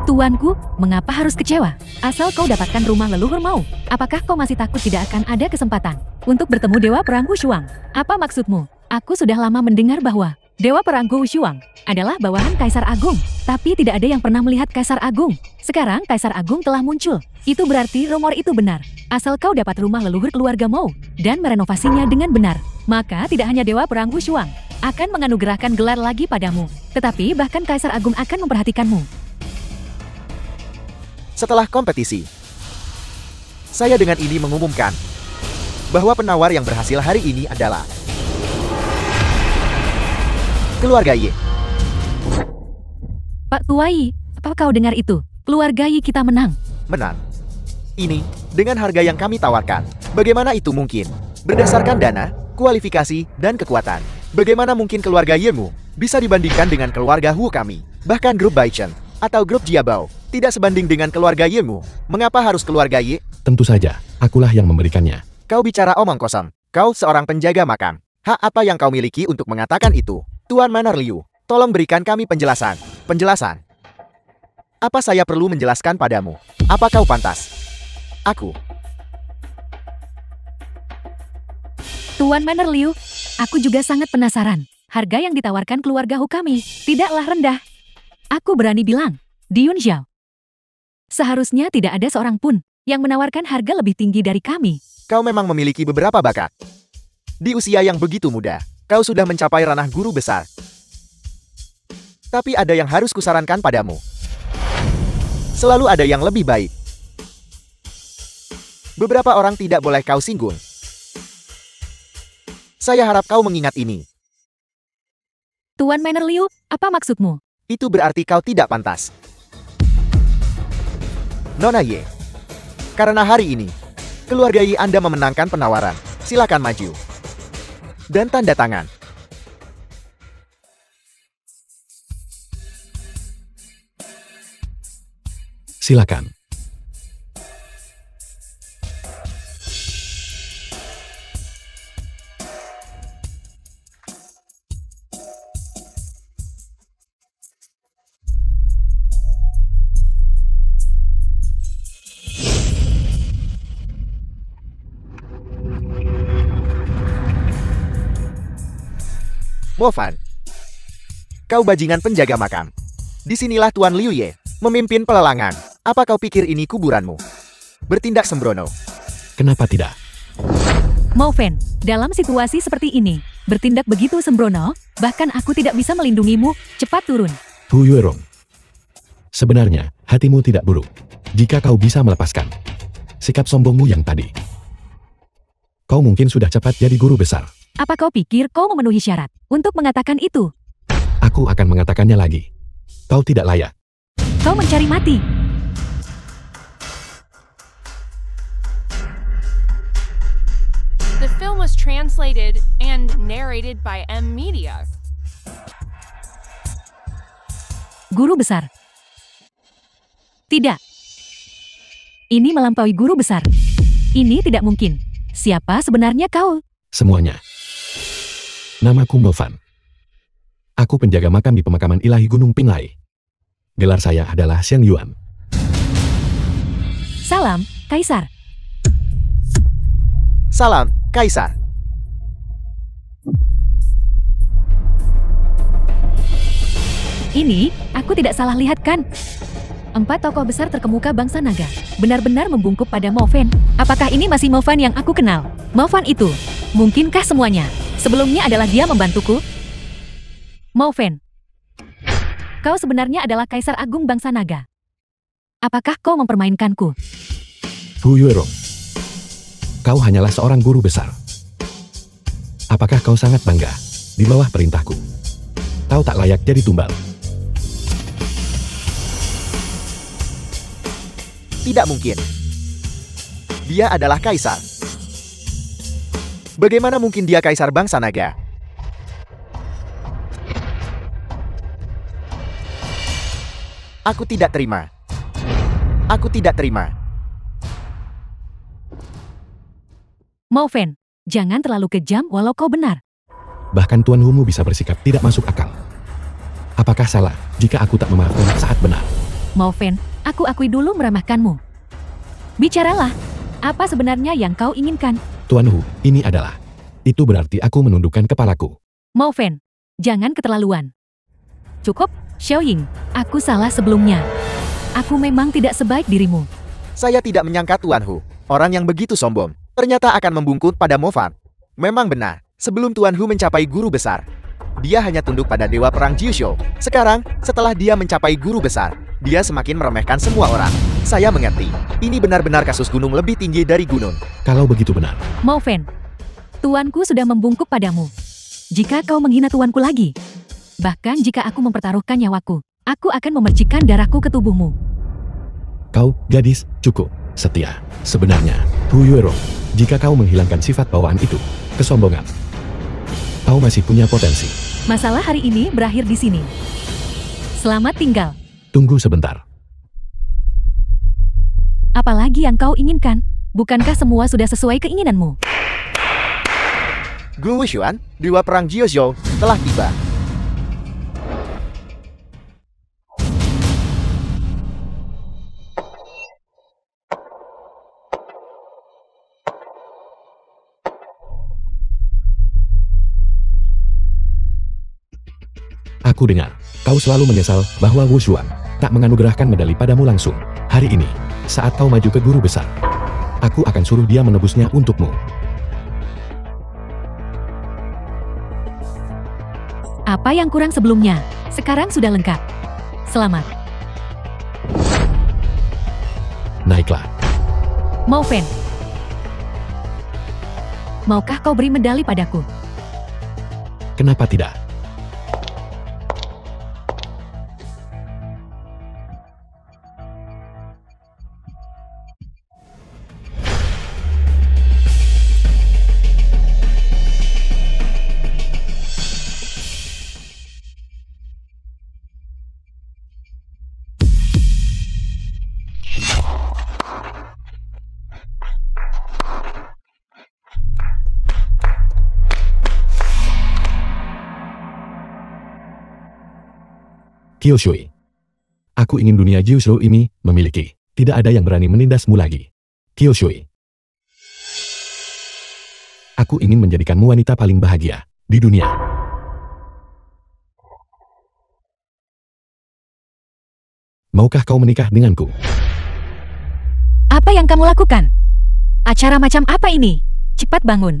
Tuanku, mengapa harus kecewa? Asal kau dapatkan rumah leluhur mau. Apakah kau masih takut tidak akan ada kesempatan untuk bertemu Dewa Perang Wushuang? Apa maksudmu? Aku sudah lama mendengar bahwa Dewa Perang Wushuang adalah bawahan Kaisar Agung. Tapi tidak ada yang pernah melihat Kaisar Agung. Sekarang Kaisar Agung telah muncul. Itu berarti rumor itu benar. Asal kau dapat rumah leluhur keluarga Mou dan merenovasinya dengan benar, maka tidak hanya Dewa Perang Wushuang, akan menganugerahkan gelar lagi padamu. Tetapi bahkan Kaisar Agung akan memperhatikanmu. Setelah kompetisi, saya dengan ini mengumumkan bahwa penawar yang berhasil hari ini adalah keluarga Ye. Pak Tuai, apa kau dengar itu? Keluarga Yi kita menang. Menang. Ini, dengan harga yang kami tawarkan. Bagaimana itu mungkin? Berdasarkan dana, kualifikasi, dan kekuatan. Bagaimana mungkin keluarga Yemu bisa dibandingkan dengan keluarga Hu kami? Bahkan grup Baichen atau grup Jiabao tidak sebanding dengan keluarga Yemu. Mengapa harus keluarga Ye? Tentu saja, akulah yang memberikannya. Kau bicara omong kosong. Kau seorang penjaga makam. Hak apa yang kau miliki untuk mengatakan itu? Tuan Manor Liu, tolong berikan kami penjelasan. Penjelasan. Apa saya perlu menjelaskan padamu? Apa kau pantas? Aku. Tuan Manor Liu, aku juga sangat penasaran. Harga yang ditawarkan keluarga Hu kami tidaklah rendah. Aku berani bilang, Diun Zhao. Seharusnya tidak ada seorang pun yang menawarkan harga lebih tinggi dari kami. Kau memang memiliki beberapa bakat. Di usia yang begitu muda, kau sudah mencapai ranah guru besar. Tapi ada yang harus kusarankan padamu. Selalu ada yang lebih baik. Beberapa orang tidak boleh kau singgung. Saya harap kau mengingat ini. Tuan Manor Liu, apa maksudmu? Itu berarti kau tidak pantas. Nona Ye. Karena hari ini, keluarga Yi Anda memenangkan penawaran. Silakan maju. Dan tanda tangan. Silakan. Mo Fan. Kau bajingan penjaga makam. Disinilah Tuan Liu Ye memimpin pelelangan. Apa kau pikir ini kuburanmu? Bertindak sembrono. Kenapa tidak? Mo Fan, dalam situasi seperti ini, bertindak begitu sembrono, bahkan aku tidak bisa melindungimu, cepat turun. Hu Yuerong. Sebenarnya, hatimu tidak buruk. Jika kau bisa melepaskan sikap sombongmu yang tadi, kau mungkin sudah cepat jadi guru besar. Apa kau pikir kau memenuhi syarat untuk mengatakan itu? Aku akan mengatakannya lagi. Kau tidak layak. Kau mencari mati. The film was translated and narrated by M Media. Guru besar. Tidak. Ini melampaui guru besar. Ini tidak mungkin. Siapa sebenarnya kau? Semuanya. Namaku Mo Fan. Aku penjaga makam di pemakaman ilahi Gunung Pinglai. Gelar saya adalah Xiang Yuan. Salam, Kaisar. Salam, Kaisar. Ini, aku tidak salah lihat kan? 4 tokoh besar terkemuka bangsa naga benar-benar membungkuk pada Mo Fan. Apakah ini masih Mo Fan yang aku kenal? Mo Fan itu, mungkinkah semuanya sebelumnya adalah dia membantuku? Mo Fan, kau sebenarnya adalah Kaisar Agung bangsa naga. Apakah kau mempermainkanku? Hu Yuerong. Kau hanyalah seorang guru besar. Apakah kau sangat bangga di bawah perintahku? Kau tak layak jadi tumbal. Tidak mungkin. Dia adalah kaisar. Bagaimana mungkin dia kaisar bangsa naga? Aku tidak terima. Aku tidak terima. Mo Fan, jangan terlalu kejam walau kau benar. Bahkan Tuan Humu bisa bersikap tidak masuk akal. Apakah salah jika aku tak memaafkan saat benar? Mo Fan, aku akui dulu meremehkanmu. Bicaralah, apa sebenarnya yang kau inginkan? Tuan Hu, ini adalah. Itu berarti aku menundukkan kepalaku. Mo Fan, jangan keterlaluan. Cukup, Xiao Ying, aku salah sebelumnya. Aku memang tidak sebaik dirimu. Saya tidak menyangka Tuan Hu, orang yang begitu sombong, ternyata akan membungkuk pada Mo Fan. Memang benar, sebelum Tuan Hu mencapai guru besar, dia hanya tunduk pada Dewa Perang Jiushou. Sekarang, setelah dia mencapai guru besar, dia semakin meremehkan semua orang. Saya mengerti. Ini benar-benar kasus gunung lebih tinggi dari gunung. Kalau begitu benar, Mao Fan, tuanku sudah membungkuk padamu. Jika kau menghina tuanku lagi, bahkan jika aku mempertaruhkan nyawaku, aku akan memercikkan darahku ke tubuhmu. kau, gadis, cukup setia. Sebenarnya, Hu Yuero, jika kau menghilangkan sifat bawaan itu, kesombongan, kau masih punya potensi. Masalah hari ini berakhir di sini. Selamat tinggal. Tunggu sebentar. Apalagi yang kau inginkan? Bukankah semua sudah sesuai keinginanmu? Gu Wuxuan, Dewa Perang Jiushou, telah tiba. Aku dengar, kau selalu menyesal bahwa Wu Xuan tak menganugerahkan medali padamu langsung. Hari ini, saat kau maju ke guru besar, aku akan suruh dia menebusnya untukmu. Apa yang kurang sebelumnya, sekarang sudah lengkap. Selamat. Naiklah. Mao Fan, maukah kau beri medali padaku? Kenapa tidak? Kyoshui. Aku ingin dunia Jiushou ini memiliki. Tidak ada yang berani menindasmu lagi. Kyoshui. Aku ingin menjadikanmu wanita paling bahagia di dunia. Maukah kau menikah denganku? Apa yang kamu lakukan? Acara macam apa ini? Cepat bangun.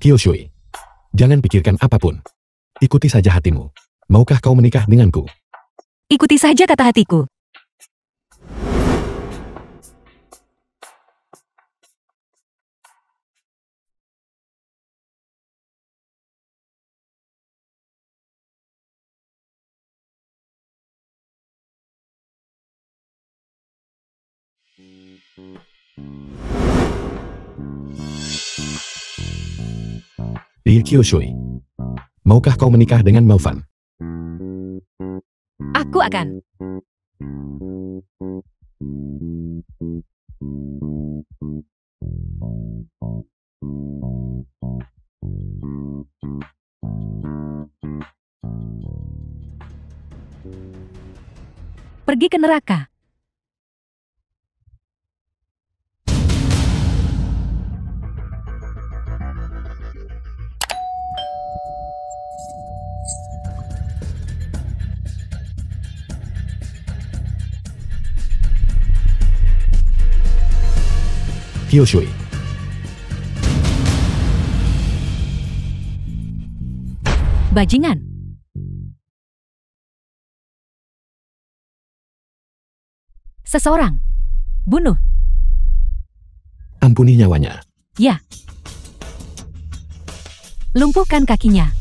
Kyoshui. Jangan pikirkan apapun. Ikuti saja hatimu. Maukah kau menikah denganku? Ikuti saja kata hatiku. Lee Kyoshui. Maukah kau menikah dengan Mao Fan? Aku akan. Pergi ke neraka. Kyoshui. Bajingan. Seseorang. Bunuh. Ampuni nyawanya. Ya. Lumpuhkan kakinya.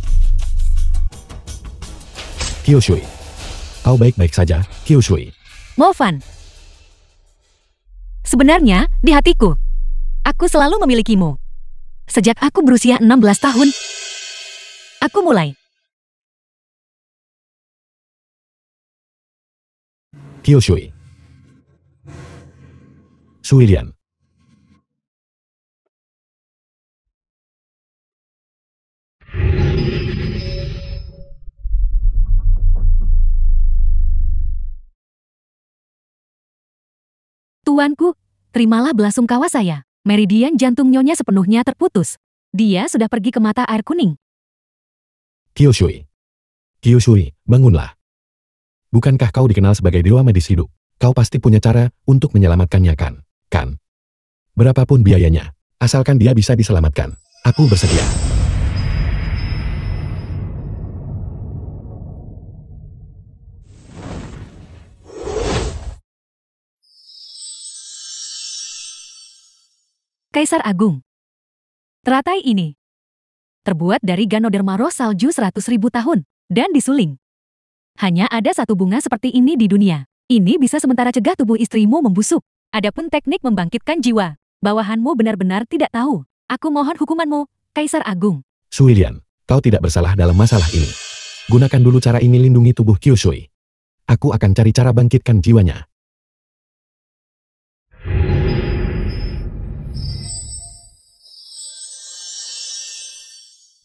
Kyoshui. Kau baik-baik saja, Kyoshui. Mao Fan. Sebenarnya, di hatiku, aku selalu memilikimu. Sejak aku berusia 16 tahun, aku mulai. Kyoshui. Suilian. Tuanku, terimalah belasungkawa saya. Meridian jantung nyonya sepenuhnya terputus. Dia sudah pergi ke mata air kuning. Kyoshui. Kyoshui, bangunlah. Bukankah kau dikenal sebagai dewa medis hidup? Kau pasti punya cara untuk menyelamatkannya kan? Kan? Berapapun biayanya, asalkan dia bisa diselamatkan, aku bersedia. Kaisar Agung. Teratai ini terbuat dari Ganoderma roh salju 100.000 tahun dan disuling. Hanya ada satu bunga seperti ini di dunia. Ini bisa sementara cegah tubuh istrimu membusuk. Adapun teknik membangkitkan jiwa, bawahanmu benar-benar tidak tahu. Aku mohon hukumanmu, Kaisar Agung. Suilian, kau tidak bersalah dalam masalah ini. Gunakan dulu cara ini lindungi tubuh Kyushui. Aku akan cari cara bangkitkan jiwanya.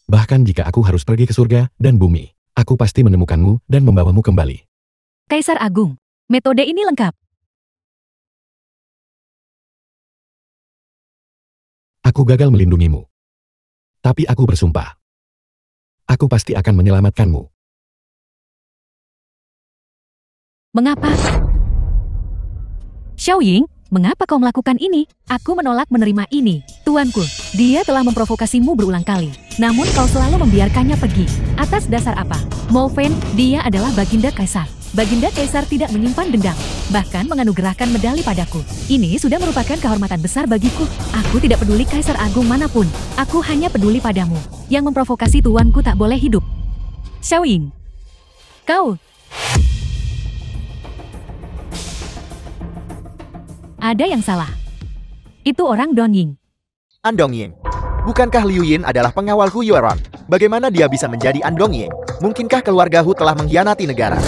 Bahkan jika aku harus pergi ke surga dan bumi, aku pasti menemukanmu dan membawamu kembali. Kaisar Agung, metode ini lengkap. Aku gagal melindungimu. Tapi aku bersumpah. Aku pasti akan menyelamatkanmu. Mengapa? Xiaoying, mengapa kau melakukan ini? Aku menolak menerima ini, tuanku. Dia telah memprovokasimu berulang kali. Namun kau selalu membiarkannya pergi. Atas dasar apa? Mo Fen, dia adalah Baginda Kaisar. Baginda Kaisar tidak menyimpan dendam, bahkan menganugerahkan medali padaku. Ini sudah merupakan kehormatan besar bagiku. Aku tidak peduli Kaisar Agung manapun. Aku hanya peduli padamu. Yang memprovokasi tuanku tak boleh hidup. Xiaoying, kau... Ada yang salah. Itu orang Donying. Andongying. Bukankah Liu Yin adalah pengawal Hu Yueron? Bagaimana dia bisa menjadi Andongying? Mungkinkah keluarga Hu telah mengkhianati negara?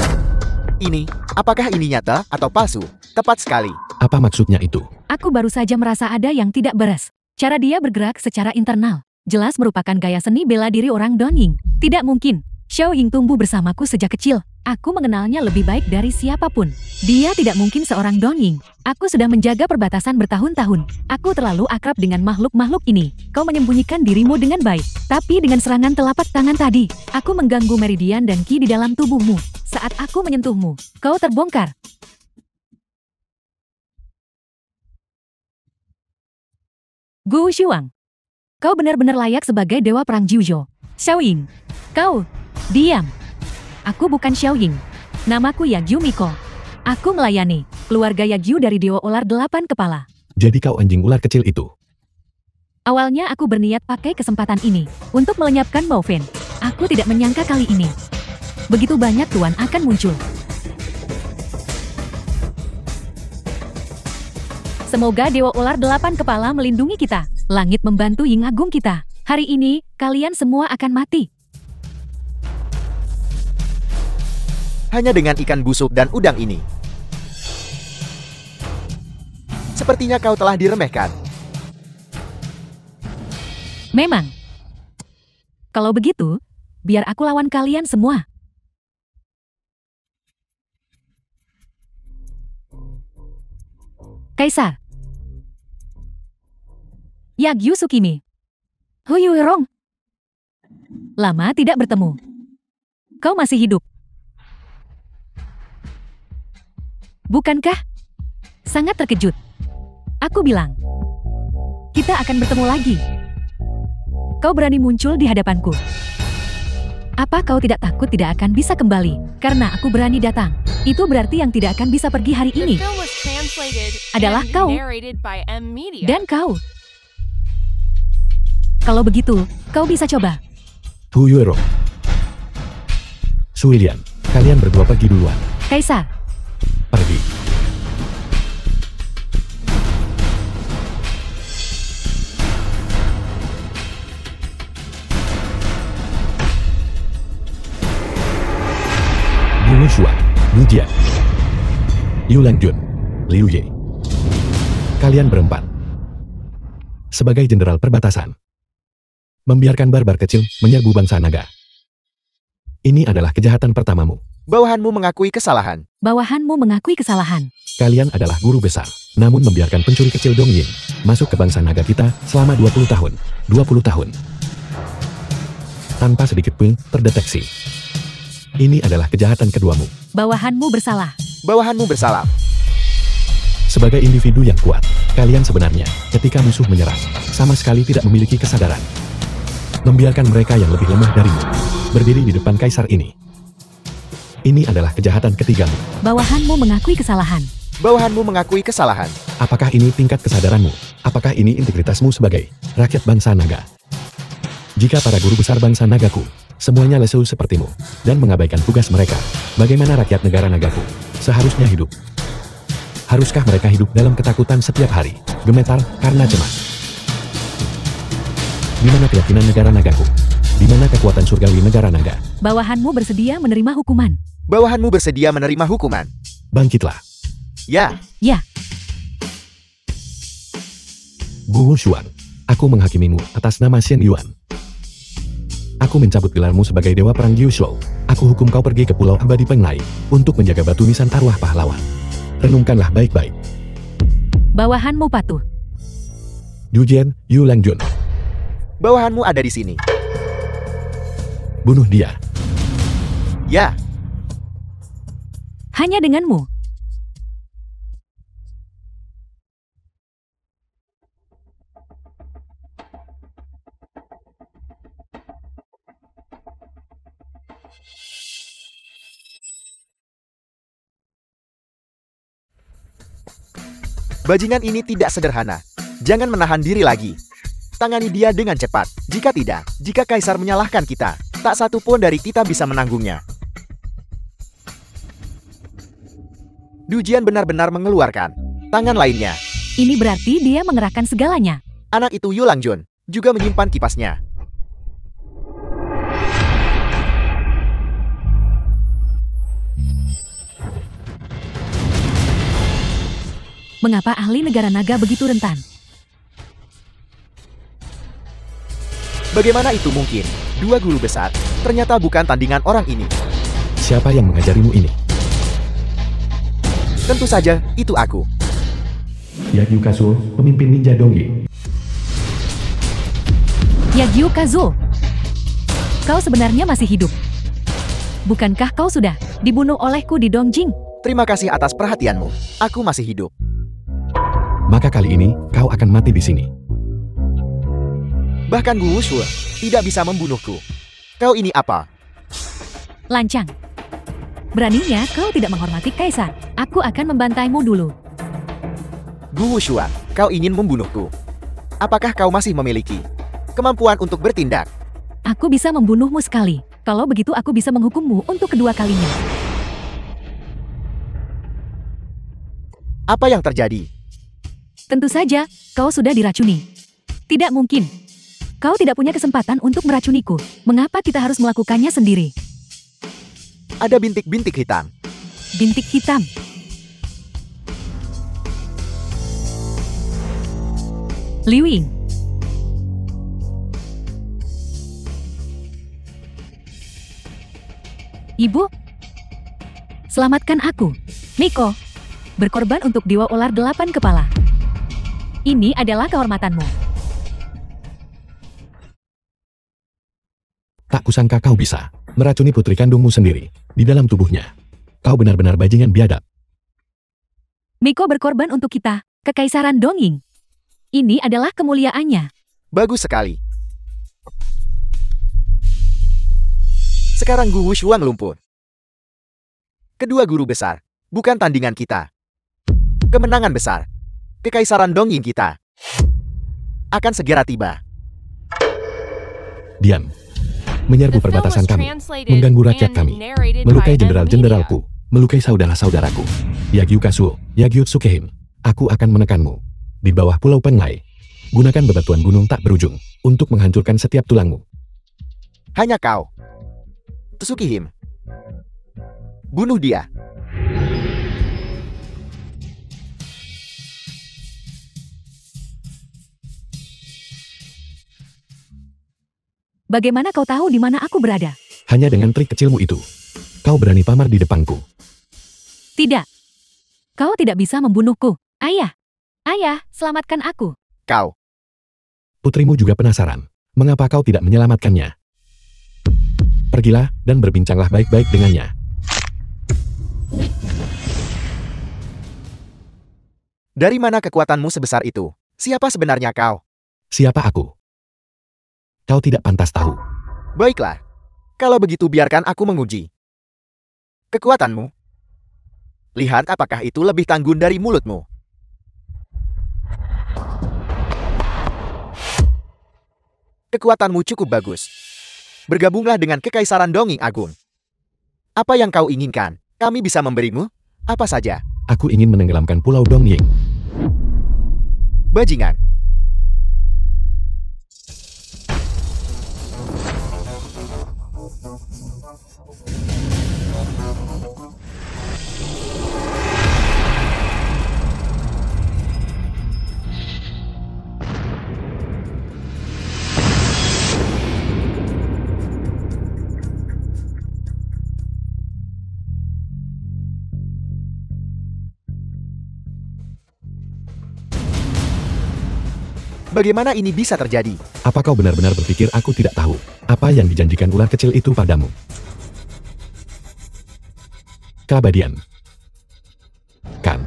Apakah ini nyata atau palsu? Tepat sekali. Apa maksudnya itu? Aku baru saja merasa ada yang tidak beres. Cara dia bergerak secara internal. Jelas merupakan gaya seni bela diri orang Donying. Tidak mungkin. Xiaoying tumbuh bersamaku sejak kecil. Aku mengenalnya lebih baik dari siapapun. Dia tidak mungkin seorang Donying. Aku sudah menjaga perbatasan bertahun-tahun. Aku terlalu akrab dengan makhluk-makhluk ini. Kau menyembunyikan dirimu dengan baik. Tapi dengan serangan telapak tangan tadi, aku mengganggu meridian dan ki di dalam tubuhmu. Saat aku menyentuhmu, kau terbongkar. Gu Shuang, kau benar-benar layak sebagai dewa perang Jiuzhou. Xiaoying, kau, diam. Aku bukan Xiaoying. Namaku Yagyu Miko. Aku melayani keluarga Yagyu dari Dewa Ular 8 kepala. Jadi kau anjing ular kecil itu. Awalnya aku berniat pakai kesempatan ini untuk melenyapkan Mo Fen. Aku tidak menyangka kali ini begitu banyak tuan akan muncul. Semoga Dewa Ular 8 kepala melindungi kita. Langit membantu Ying Agung kita. Hari ini, kalian semua akan mati. Hanya dengan ikan busuk dan udang ini. Sepertinya kau telah diremehkan. Memang. Kalau begitu, biar aku lawan kalian semua. Kaisar. Yagyu Tsukimi. Hu Yuerong. Lama tidak bertemu. Kau masih hidup. Bukankah? Sangat terkejut. Aku bilang, kita akan bertemu lagi. Kau berani muncul di hadapanku. Apa kau tidak takut tidak akan bisa kembali? Karena aku berani datang. Itu berarti yang tidak akan bisa pergi hari ini adalah kau dan kau. Kalau begitu, kau bisa coba. Hu Yuerong. Suilian, kalian berdua pergi duluan. Kaisar. Pergi. Gu Shuang, Gu Jian, Yu Langjun, Liu Ye. Kalian berempat sebagai jenderal perbatasan membiarkan barbar kecil menyerbu bangsa naga. Ini adalah kejahatan pertamamu. Bawahanmu mengakui kesalahan. Bawahanmu mengakui kesalahan. Kalian adalah guru besar, namun membiarkan pencuri kecil Dongying masuk ke bangsa naga kita selama 20 tahun. 20 tahun. Tanpa sedikit pun terdeteksi. Ini adalah kejahatan keduamu. Bawahanmu bersalah. Bawahanmu bersalah. Sebagai individu yang kuat, kalian sebenarnya, ketika musuh menyerang, sama sekali tidak memiliki kesadaran. Membiarkan mereka yang lebih lemah darimu berdiri di depan kaisar ini. Ini adalah kejahatan ketigamu. Bawahanmu mengakui kesalahan. Bawahanmu mengakui kesalahan. Apakah ini tingkat kesadaranmu? Apakah ini integritasmu sebagai rakyat bangsa naga? Jika para guru besar bangsa nagaku, semuanya lesu sepertimu, dan mengabaikan tugas mereka, bagaimana rakyat negara nagaku seharusnya hidup? Haruskah mereka hidup dalam ketakutan setiap hari, gemetar karena cemas? Di mana keyakinan negara nagaku? Di mana kekuatan surgawi negara naga? Bawahanmu bersedia menerima hukuman. Bawahanmu bersedia menerima hukuman. Bangkitlah. Ya, Ya, Gu Wuxuan, aku menghakimimu atas nama Shen Yuan. Aku mencabut gelarmu sebagai Dewa Perang Gyushou. Aku hukum kau pergi ke Pulau Abadi Penglai untuk menjaga batu nisan arwah pahlawan. Renungkanlah baik-baik. bawahanmu patuh. Dujian, Yu Langjun, bawahanmu ada di sini. bunuh dia. Ya, Hanya denganmu. bajingan ini tidak sederhana. Jangan menahan diri lagi. Tangani dia dengan cepat. Jika tidak, jika kaisar menyalahkan kita, tak satu pun dari kita bisa menanggungnya. Dujian benar-benar mengeluarkan tangan lainnya. Ini berarti dia mengerahkan segalanya. Anak itu Yu Langjun juga menyimpan kipasnya. Mengapa ahli negara naga begitu rentan? Bagaimana itu mungkin? Dua guru besar ternyata bukan tandingan orang ini. Siapa yang mengajarimu ini? Tentu saja, itu aku. Yagyu Kazuo, pemimpin ninja Dongyi. Yagyu Kazuo, kau sebenarnya masih hidup. Bukankah kau sudah dibunuh olehku di Dongjing? Terima kasih atas perhatianmu. Aku masih hidup. Maka kali ini, kau akan mati di sini. Bahkan Gu Wushue tidak bisa membunuhku. Kau ini apa? Lancang. Beraninya kau tidak menghormati kaisar. Aku akan membantaimu dulu. Gu Wushue, kau ingin membunuhku. Apakah kau masih memiliki kemampuan untuk bertindak? Aku bisa membunuhmu sekali. Kalau begitu aku bisa menghukummu untuk kedua kalinya. Apa yang terjadi? Tentu saja, kau sudah diracuni. Tidak mungkin. Kau tidak punya kesempatan untuk meracuniku. Mengapa kita harus melakukannya sendiri? Ada bintik-bintik hitam. Bintik hitam. Liu Ying. Ibu, selamatkan aku. Miko, berkorban untuk Dewa Ular 8 kepala. Ini adalah kehormatanmu. Tak kusangka kau bisa meracuni putri kandungmu sendiri di dalam tubuhnya. Kau benar-benar bajingan biadab. Miko berkorban untuk kita, Kekaisaran Dongying. Ini adalah kemuliaannya. Bagus sekali. Sekarang Gu Wushue melumpuh. Kedua guru besar, bukan tandingan kita. Kemenangan besar. Kekaisaran Dongying kita akan segera tiba. Diam. Menyerbu The film perbatasan was kami, translated mengganggu rakyat and kami, narrated melukai by jenderal-jenderalku, melukai saudara-saudaraku. Yagyu Kazuo, Yagyu Tsukehim, aku akan menekanmu. Di bawah Pulau Penglai, gunakan bebatuan gunung tak berujung untuk menghancurkan setiap tulangmu. Hanya kau. Tsukihim. Bunuh dia. Bagaimana kau tahu di mana aku berada? Hanya dengan trik kecilmu itu, kau berani pamar di depanku. Tidak. Kau tidak bisa membunuhku. Ayah. Ayah, selamatkan aku. Kau. Putrimu juga penasaran, mengapa kau tidak menyelamatkannya. Pergilah dan berbincanglah baik-baik dengannya. Dari mana kekuatanmu sebesar itu? Siapa sebenarnya kau? Siapa aku? Kau tidak pantas tahu. Baiklah. Kalau begitu biarkan aku menguji kekuatanmu. Lihat apakah itu lebih tanggun dari mulutmu. Kekuatanmu cukup bagus. Bergabunglah dengan Kekaisaran Donging Agung. Apa yang kau inginkan? Kami bisa memberimu apa saja. Aku ingin menenggelamkan Pulau Dongying. Bajingan. Bagaimana ini bisa terjadi? Apa kau benar-benar berpikir aku tidak tahu apa yang dijanjikan ular kecil itu padamu? Keabadian. Kan?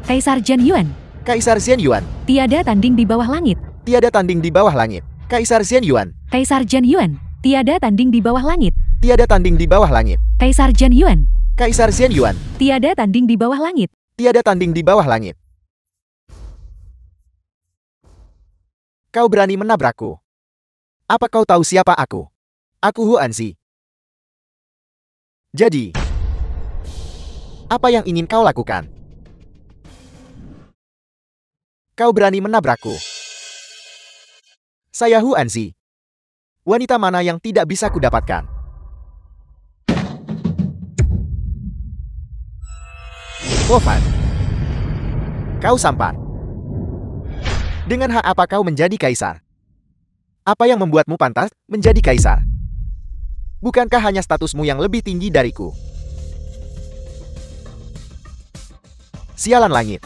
Kaisar Zhen Yuan, Kaisar Zhen Yuan. tiada tanding di bawah langit. Tiada tanding di bawah langit. Kaisar Zhen Yuan. Kaisar Zhen Yuan, tiada tanding di bawah langit. Tiada tanding di bawah langit. Kaisar Zhen Yuan, Kaisar Zhen Yuan. tiada tanding di bawah langit. Tiada tanding di bawah langit. Kau berani menabrakku. Apa kau tahu siapa aku? Aku Huanzi. Jadi, apa yang ingin kau lakukan? Kau berani menabrakku. Saya Huanzi. Wanita mana yang tidak bisa kudapatkan? Wofan. Kau sampan. Dengan hak apa kau menjadi kaisar? Apa yang membuatmu pantas menjadi kaisar? Bukankah hanya statusmu yang lebih tinggi dariku? Sialan langit.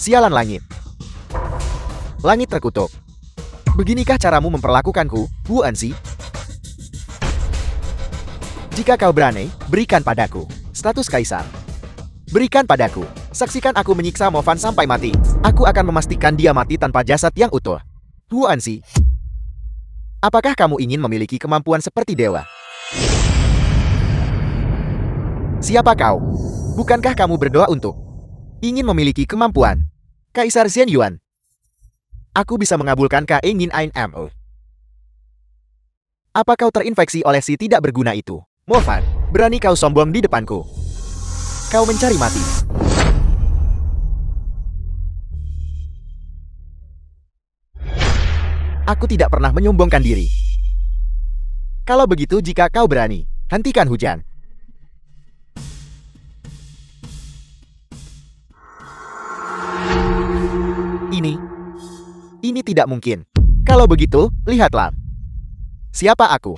Sialan langit. Langit terkutuk. Beginikah caramu memperlakukanku, Huanzi? Jika kau berani, berikan padaku status kaisar. Berikan padaku. Saksikan aku menyiksa Mofan sampai mati. Aku akan memastikan dia mati tanpa jasad yang utuh. Huanzi, apakah kamu ingin memiliki kemampuan seperti dewa? Siapa kau? Bukankah kamu berdoa untuk ingin memiliki kemampuan Kaisar Zhen Yuan? Aku bisa mengabulkan keinginan Mo. Apa kau terinfeksi oleh si tidak berguna itu? Mofan, berani kau sombong di depanku? Kau mencari mati. Aku tidak pernah menyombongkan diri. Kalau begitu, jika kau berani, hentikan hujan. Ini tidak mungkin. Kalau begitu, lihatlah. Siapa aku?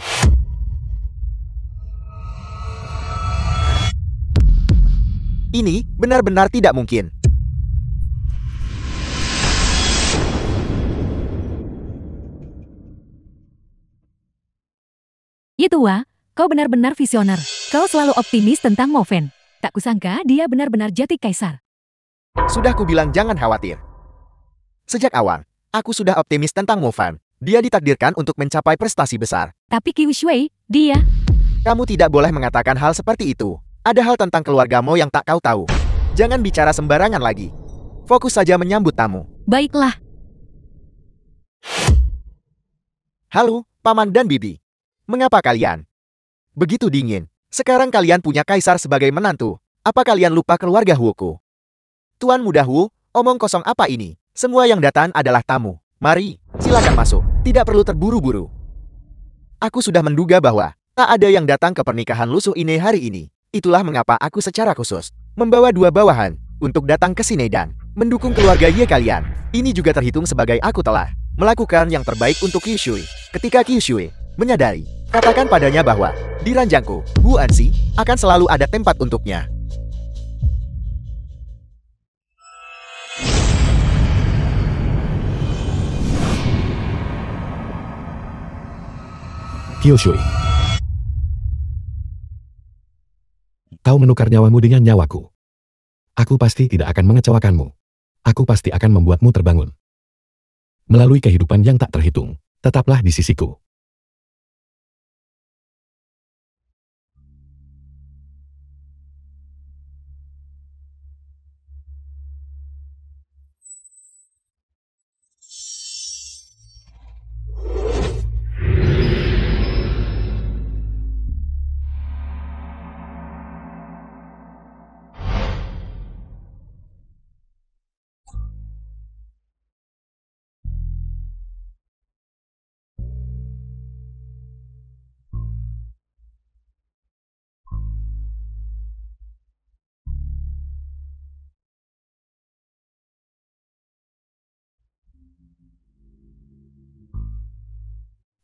Ini benar-benar tidak mungkin. Ye tua, kau benar-benar visioner. Kau selalu optimis tentang Mofen. Tak kusangka dia benar-benar jati kaisar. Sudah kubilang jangan khawatir. Sejak awal, aku sudah optimis tentang Mofan. Dia ditakdirkan untuk mencapai prestasi besar. Tapi Qiu Shui, dia... Kamu tidak boleh mengatakan hal seperti itu. Ada hal tentang keluargamu yang tak kau tahu. Jangan bicara sembarangan lagi. Fokus saja menyambut tamu. Baiklah. Halo, Paman dan Bibi. Mengapa kalian begitu dingin? Sekarang kalian punya kaisar sebagai menantu. Apa kalian lupa keluarga Huoku? Tuan Muda Hu, omong kosong apa ini? Semua yang datang adalah tamu. Mari, silakan masuk. Tidak perlu terburu-buru. Aku sudah menduga bahwa tak ada yang datang ke pernikahan lusuh ini hari ini. Itulah mengapa aku secara khusus membawa 2 bawahan untuk datang ke sini dan mendukung keluarga Ye kalian. Ini juga terhitung sebagai aku telah melakukan yang terbaik untuk Qi Shui. Ketika Qi Shui menyadari, katakan padanya bahwa di ranjangku, Wu Anxi akan selalu ada tempat untuknya. Kyushui. Kau menukar nyawamu dengan nyawaku. Aku pasti tidak akan mengecewakanmu. Aku pasti akan membuatmu terbangun. Melalui kehidupan yang tak terhitung, tetaplah di sisiku.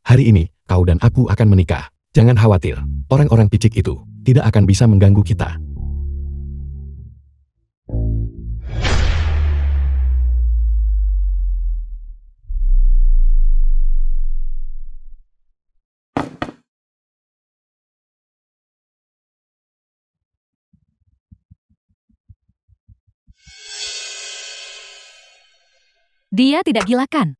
Hari ini, kau dan aku akan menikah. Jangan khawatir, orang-orang picik itu tidak akan bisa mengganggu kita. Dia tidak gila kan?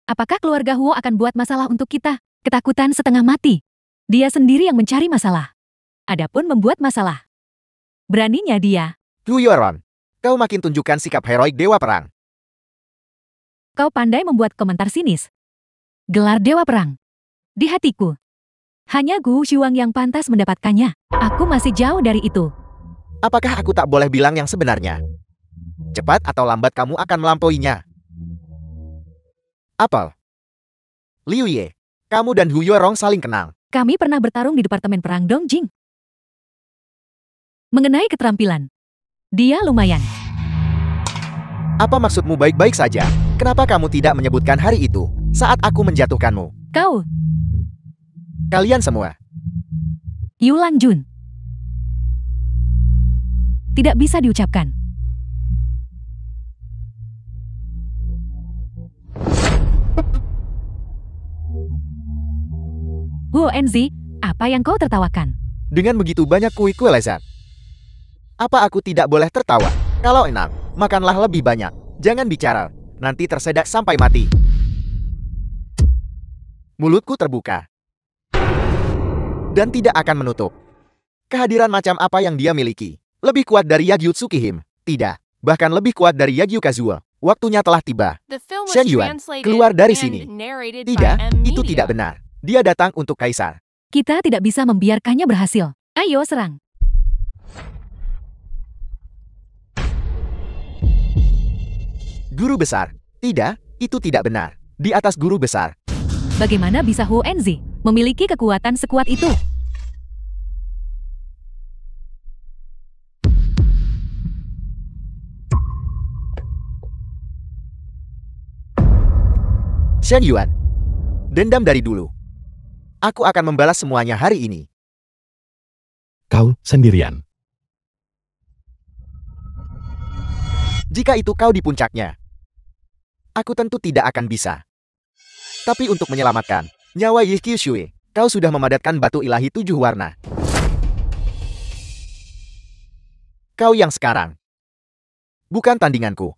Apakah keluarga Huo akan buat masalah untuk kita? Ketakutan setengah mati. Dia sendiri yang mencari masalah. Adapun membuat masalah. Beraninya dia. Hu Yueron, kau makin tunjukkan sikap heroik Dewa Perang. Kau pandai membuat komentar sinis. Gelar Dewa Perang. Di hatiku. Hanya Gu Shuang yang pantas mendapatkannya. Aku masih jauh dari itu. Apakah aku tak boleh bilang yang sebenarnya? Cepat atau lambat kamu akan melampauinya. Apel. Liu Ye, kamu dan Hu Yuerong saling kenal. Kami pernah bertarung di Departemen Perang Dongjing. Mengenai keterampilan, dia lumayan. Apa maksudmu baik-baik saja? Kenapa kamu tidak menyebutkan hari itu saat aku menjatuhkanmu? Kau, Kalian semua. Yulan Jun. Tidak bisa diucapkan. Wu Enzi, apa yang kau tertawakan? Dengan begitu banyak kue-kue lezat. Apa aku tidak boleh tertawa? Kalau enak, makanlah lebih banyak. Jangan bicara, nanti tersedak sampai mati. Mulutku terbuka. Dan tidak akan menutup. Kehadiran macam apa yang dia miliki. Lebih kuat dari Yagyu Tsukihim. Tidak, bahkan lebih kuat dari Yagyu Kazuo. Waktunya telah tiba. The film was Shen Yuan, translated keluar dari and sini. narrated Tidak, by M itu Media. tidak benar. Dia datang untuk Kaisar. Kita tidak bisa membiarkannya berhasil. Ayo serang. Guru besar. Tidak, itu tidak benar. Di atas guru besar. Bagaimana bisa Hu Enzi memiliki kekuatan sekuat itu? Shen Yuan. Dendam dari dulu. Aku akan membalas semuanya hari ini. Kau sendirian. Jika itu kau di puncaknya, aku tentu tidak akan bisa. Tapi untuk menyelamatkan nyawa Yi Kyushui, kau sudah memadatkan batu ilahi 7 warna. Kau yang sekarang bukan tandinganku.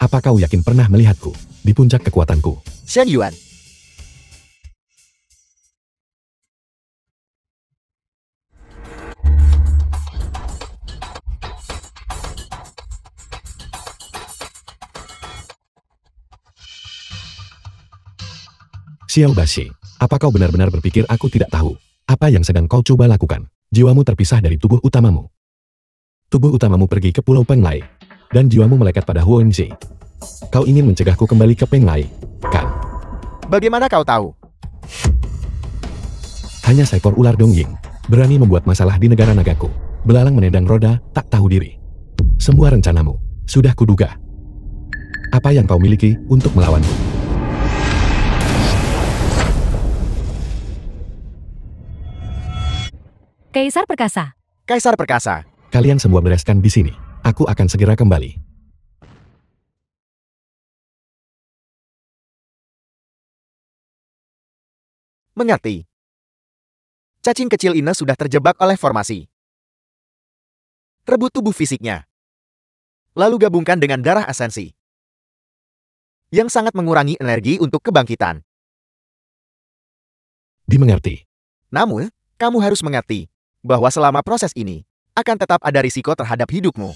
Apa kau yakin pernah melihatku di puncak kekuatanku? Shen Yuan. Xiao Bashi, apa kau benar-benar berpikir aku tidak tahu apa yang sedang kau coba lakukan? Jiwamu terpisah dari tubuh utamamu. Tubuh utamamu pergi ke Pulau Penglai, dan jiwamu melekat pada Huonzi. Kau ingin mencegahku kembali ke Penglai, kan? Bagaimana kau tahu? Hanya seekor ular Dongying berani membuat masalah di negara nagaku. Belalang menendang roda, tak tahu diri. Semua rencanamu sudah kuduga. Apa yang kau miliki untuk melawanku? Kaisar Perkasa. Kaisar Perkasa. Kalian semua bereskan di sini. Aku akan segera kembali. Mengerti. Cacing kecil Ine sudah terjebak oleh formasi. Rebut tubuh fisiknya. Lalu gabungkan dengan darah esensi. Yang sangat mengurangi energi untuk kebangkitan. Dimengerti. Namun, kamu harus mengerti bahwa selama proses ini, akan tetap ada risiko terhadap hidupmu.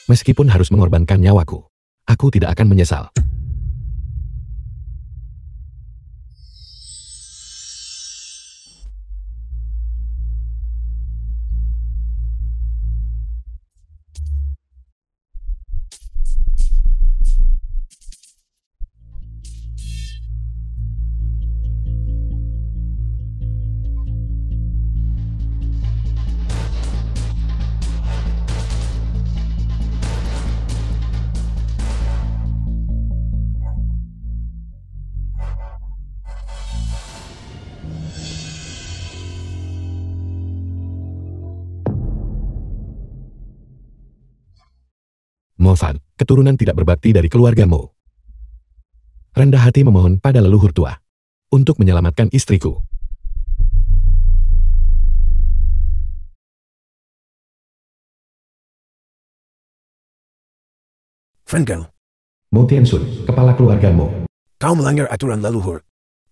Meskipun harus mengorbankan nyawaku, aku tidak akan menyesal. Mofan, keturunan tidak berbakti dari keluargamu. Rendah hati memohon pada leluhur tua untuk menyelamatkan istriku. Fengkel, Mo Tianxun, kepala keluargamu. kau melanggar aturan leluhur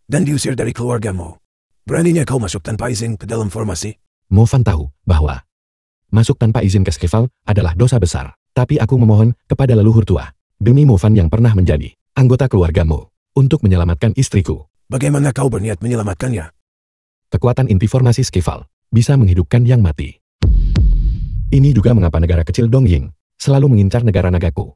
dan diusir dari keluargamu. Beraninya kau masuk tanpa izin ke dalam formasi? Mofan tahu bahwa masuk tanpa izin ke Skeval adalah dosa besar. Tapi aku memohon kepada leluhur tua, demi Mofan yang pernah menjadi anggota keluargamu, untuk menyelamatkan istriku. Bagaimana kau berniat menyelamatkannya? Kekuatan inti formasi Skeval bisa menghidupkan yang mati. Ini juga mengapa negara kecil Dongying selalu mengincar negara nagaku.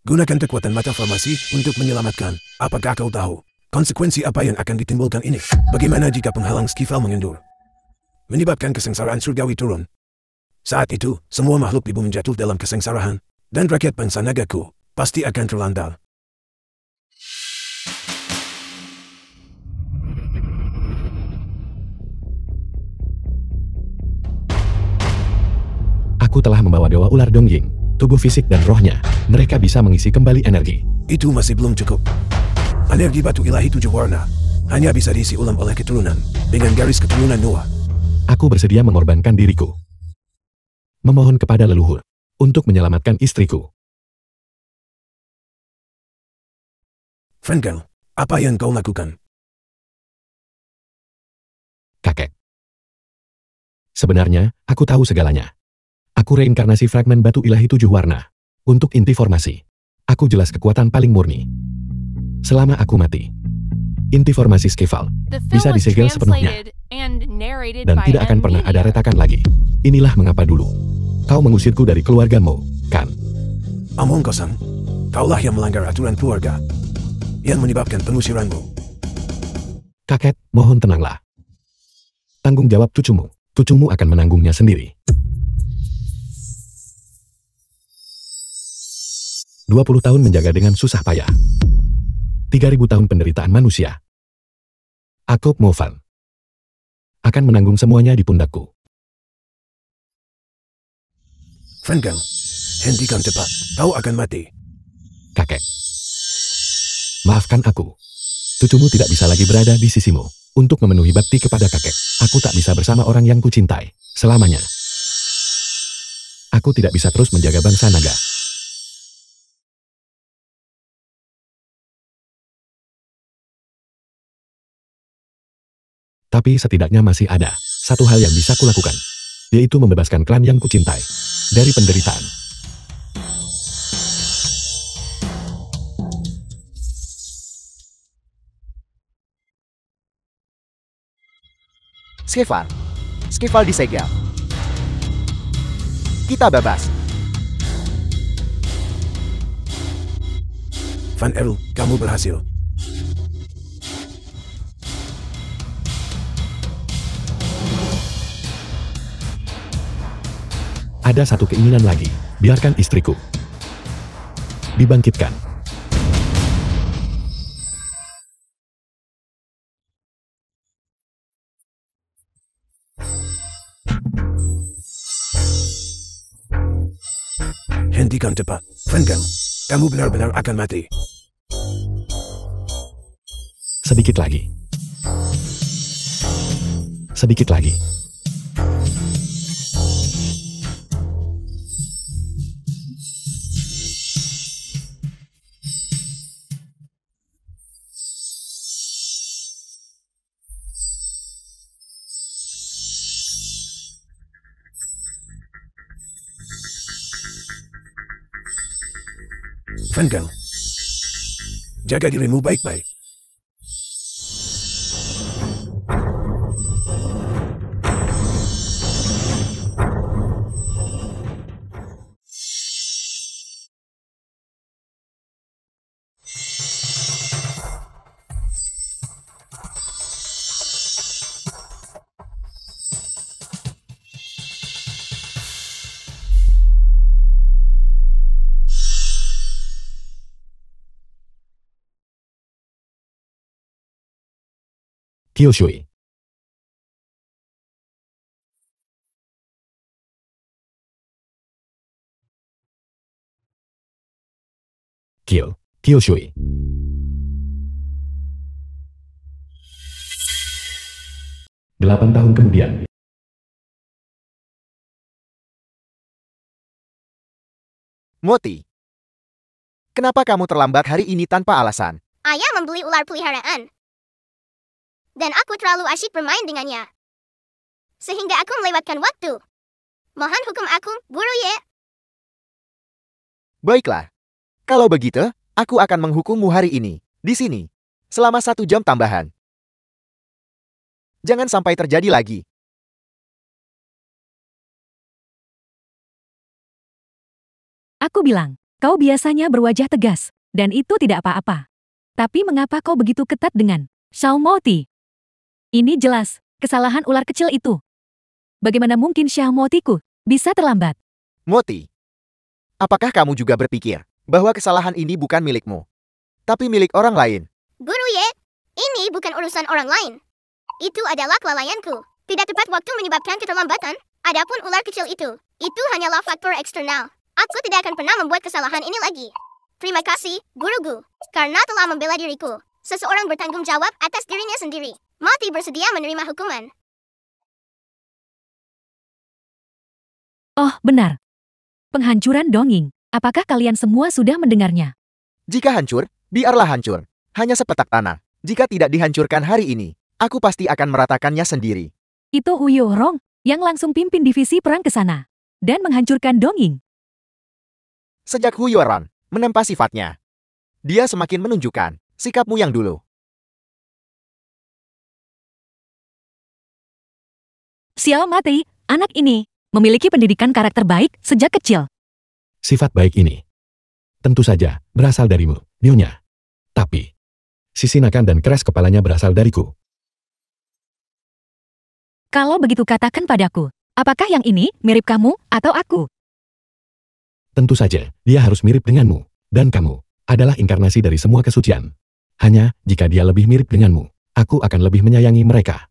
Gunakan kekuatan mata formasi untuk menyelamatkan. Apakah kau tahu konsekuensi apa yang akan ditimbulkan ini? Bagaimana jika penghalang Skeval mengendur? Menyebabkan kesengsaraan surgawi turun. Saat itu, semua makhluk di bumi jatuh dalam kesengsaraan, dan rakyat bangsa nagaku pasti akan terlantar. Aku telah membawa Dewa Ular Dongying, tubuh fisik dan rohnya. Mereka bisa mengisi kembali energi. Itu masih belum cukup. Energi batu ilahi 7 warna hanya bisa diisi ulang oleh keturunan dengan garis keturunan Noah. Aku bersedia mengorbankan diriku. Memohon kepada leluhur untuk menyelamatkan istriku. Fengkel, apa yang kau lakukan? Kakek. Sebenarnya, aku tahu segalanya. Aku reinkarnasi fragmen batu ilahi 7 warna. Untuk inti formasi, aku jelas kekuatan paling murni. Selama aku mati, inti formasi Skeval The bisa film was disegel sepenuhnya. translated and narrated Dan by tidak akan pernah ada Media. retakan lagi. Inilah mengapa dulu kau mengusirku dari keluargamu, kan? Omong kosong. Kaulah yang melanggar aturan keluarga yang menyebabkan pengusiranmu. Kakek, mohon tenanglah. Tanggung jawab cucumu. Cucumu akan menanggungnya sendiri. 20 tahun menjaga dengan susah payah. 3000 tahun penderitaan manusia. Aku, Mofan, akan menanggung semuanya di pundakku. Fengkel, hentikan cepat. Kau akan mati. Kakek, maafkan aku. Cucumu tidak bisa lagi berada di sisimu untuk memenuhi bakti kepada kakek. Aku tak bisa bersama orang yang kucintai selamanya. Aku tidak bisa terus menjaga bangsa naga. Tapi setidaknya masih ada satu hal yang bisa kulakukan, yaitu membebaskan klan yang kucintai dari penderitaan. Skeval disegel. Kita bebas. Van Errol, kamu berhasil. Ada satu keinginan lagi, biarkan istriku dibangkitkan. Hentikan cepat, Van Gel. Kamu benar-benar akan mati. Sedikit lagi. Sedikit lagi. Van Gel, jaga dirimu baik-baik. Kyushui. Kyushui. Delapan tahun kemudian. Moti. Kenapa kamu terlambat hari ini tanpa alasan? Ayah membeli ular peliharaan. Dan aku terlalu asyik bermain dengannya. Sehingga aku melewatkan waktu. Mohon hukum aku, Guru Ye. Baiklah. Kalau begitu, aku akan menghukummu hari ini, di sini, selama 1 jam tambahan. Jangan sampai terjadi lagi. Aku bilang, kau biasanya berwajah tegas, dan itu tidak apa-apa. Tapi mengapa kau begitu ketat dengan Xiao Moti? Ini jelas, kesalahan ular kecil itu. Bagaimana mungkin Xiao Motiku bisa terlambat? Moti, apakah kamu juga berpikir bahwa kesalahan ini bukan milikmu, tapi milik orang lain? Guru Ye, ini bukan urusan orang lain. Itu adalah kelalaianku. Tidak tepat waktu menyebabkan keterlambatan. Adapun ular kecil itu hanyalah faktor eksternal. Aku tidak akan pernah membuat kesalahan ini lagi. Terima kasih, Guru Gu, karena telah membela diriku. Seseorang bertanggung jawab atas dirinya sendiri. Moti bersedia menerima hukuman. Oh, benar. Penghancuran donging. Apakah kalian semua sudah mendengarnya? Jika hancur, biarlah hancur. Hanya sepetak tanah. Jika tidak dihancurkan hari ini, aku pasti akan meratakannya sendiri. Itu Huyo Rong yang langsung pimpin divisi perang ke sana dan menghancurkan donging. Sejak Huyoran menempa sifatnya, dia semakin menunjukkan sikapmu yang dulu. Xiao Mati, anak ini, memiliki pendidikan karakter baik sejak kecil. Sifat baik ini tentu saja berasal darimu, Nyonya. Tapi, sisinakan dan keras kepalanya berasal dariku. Kalau begitu katakan padaku, apakah yang ini mirip kamu atau aku? Tentu saja, dia harus mirip denganmu, dan kamu adalah inkarnasi dari semua kesucian. Hanya, jika dia lebih mirip denganmu, aku akan lebih menyayangi mereka.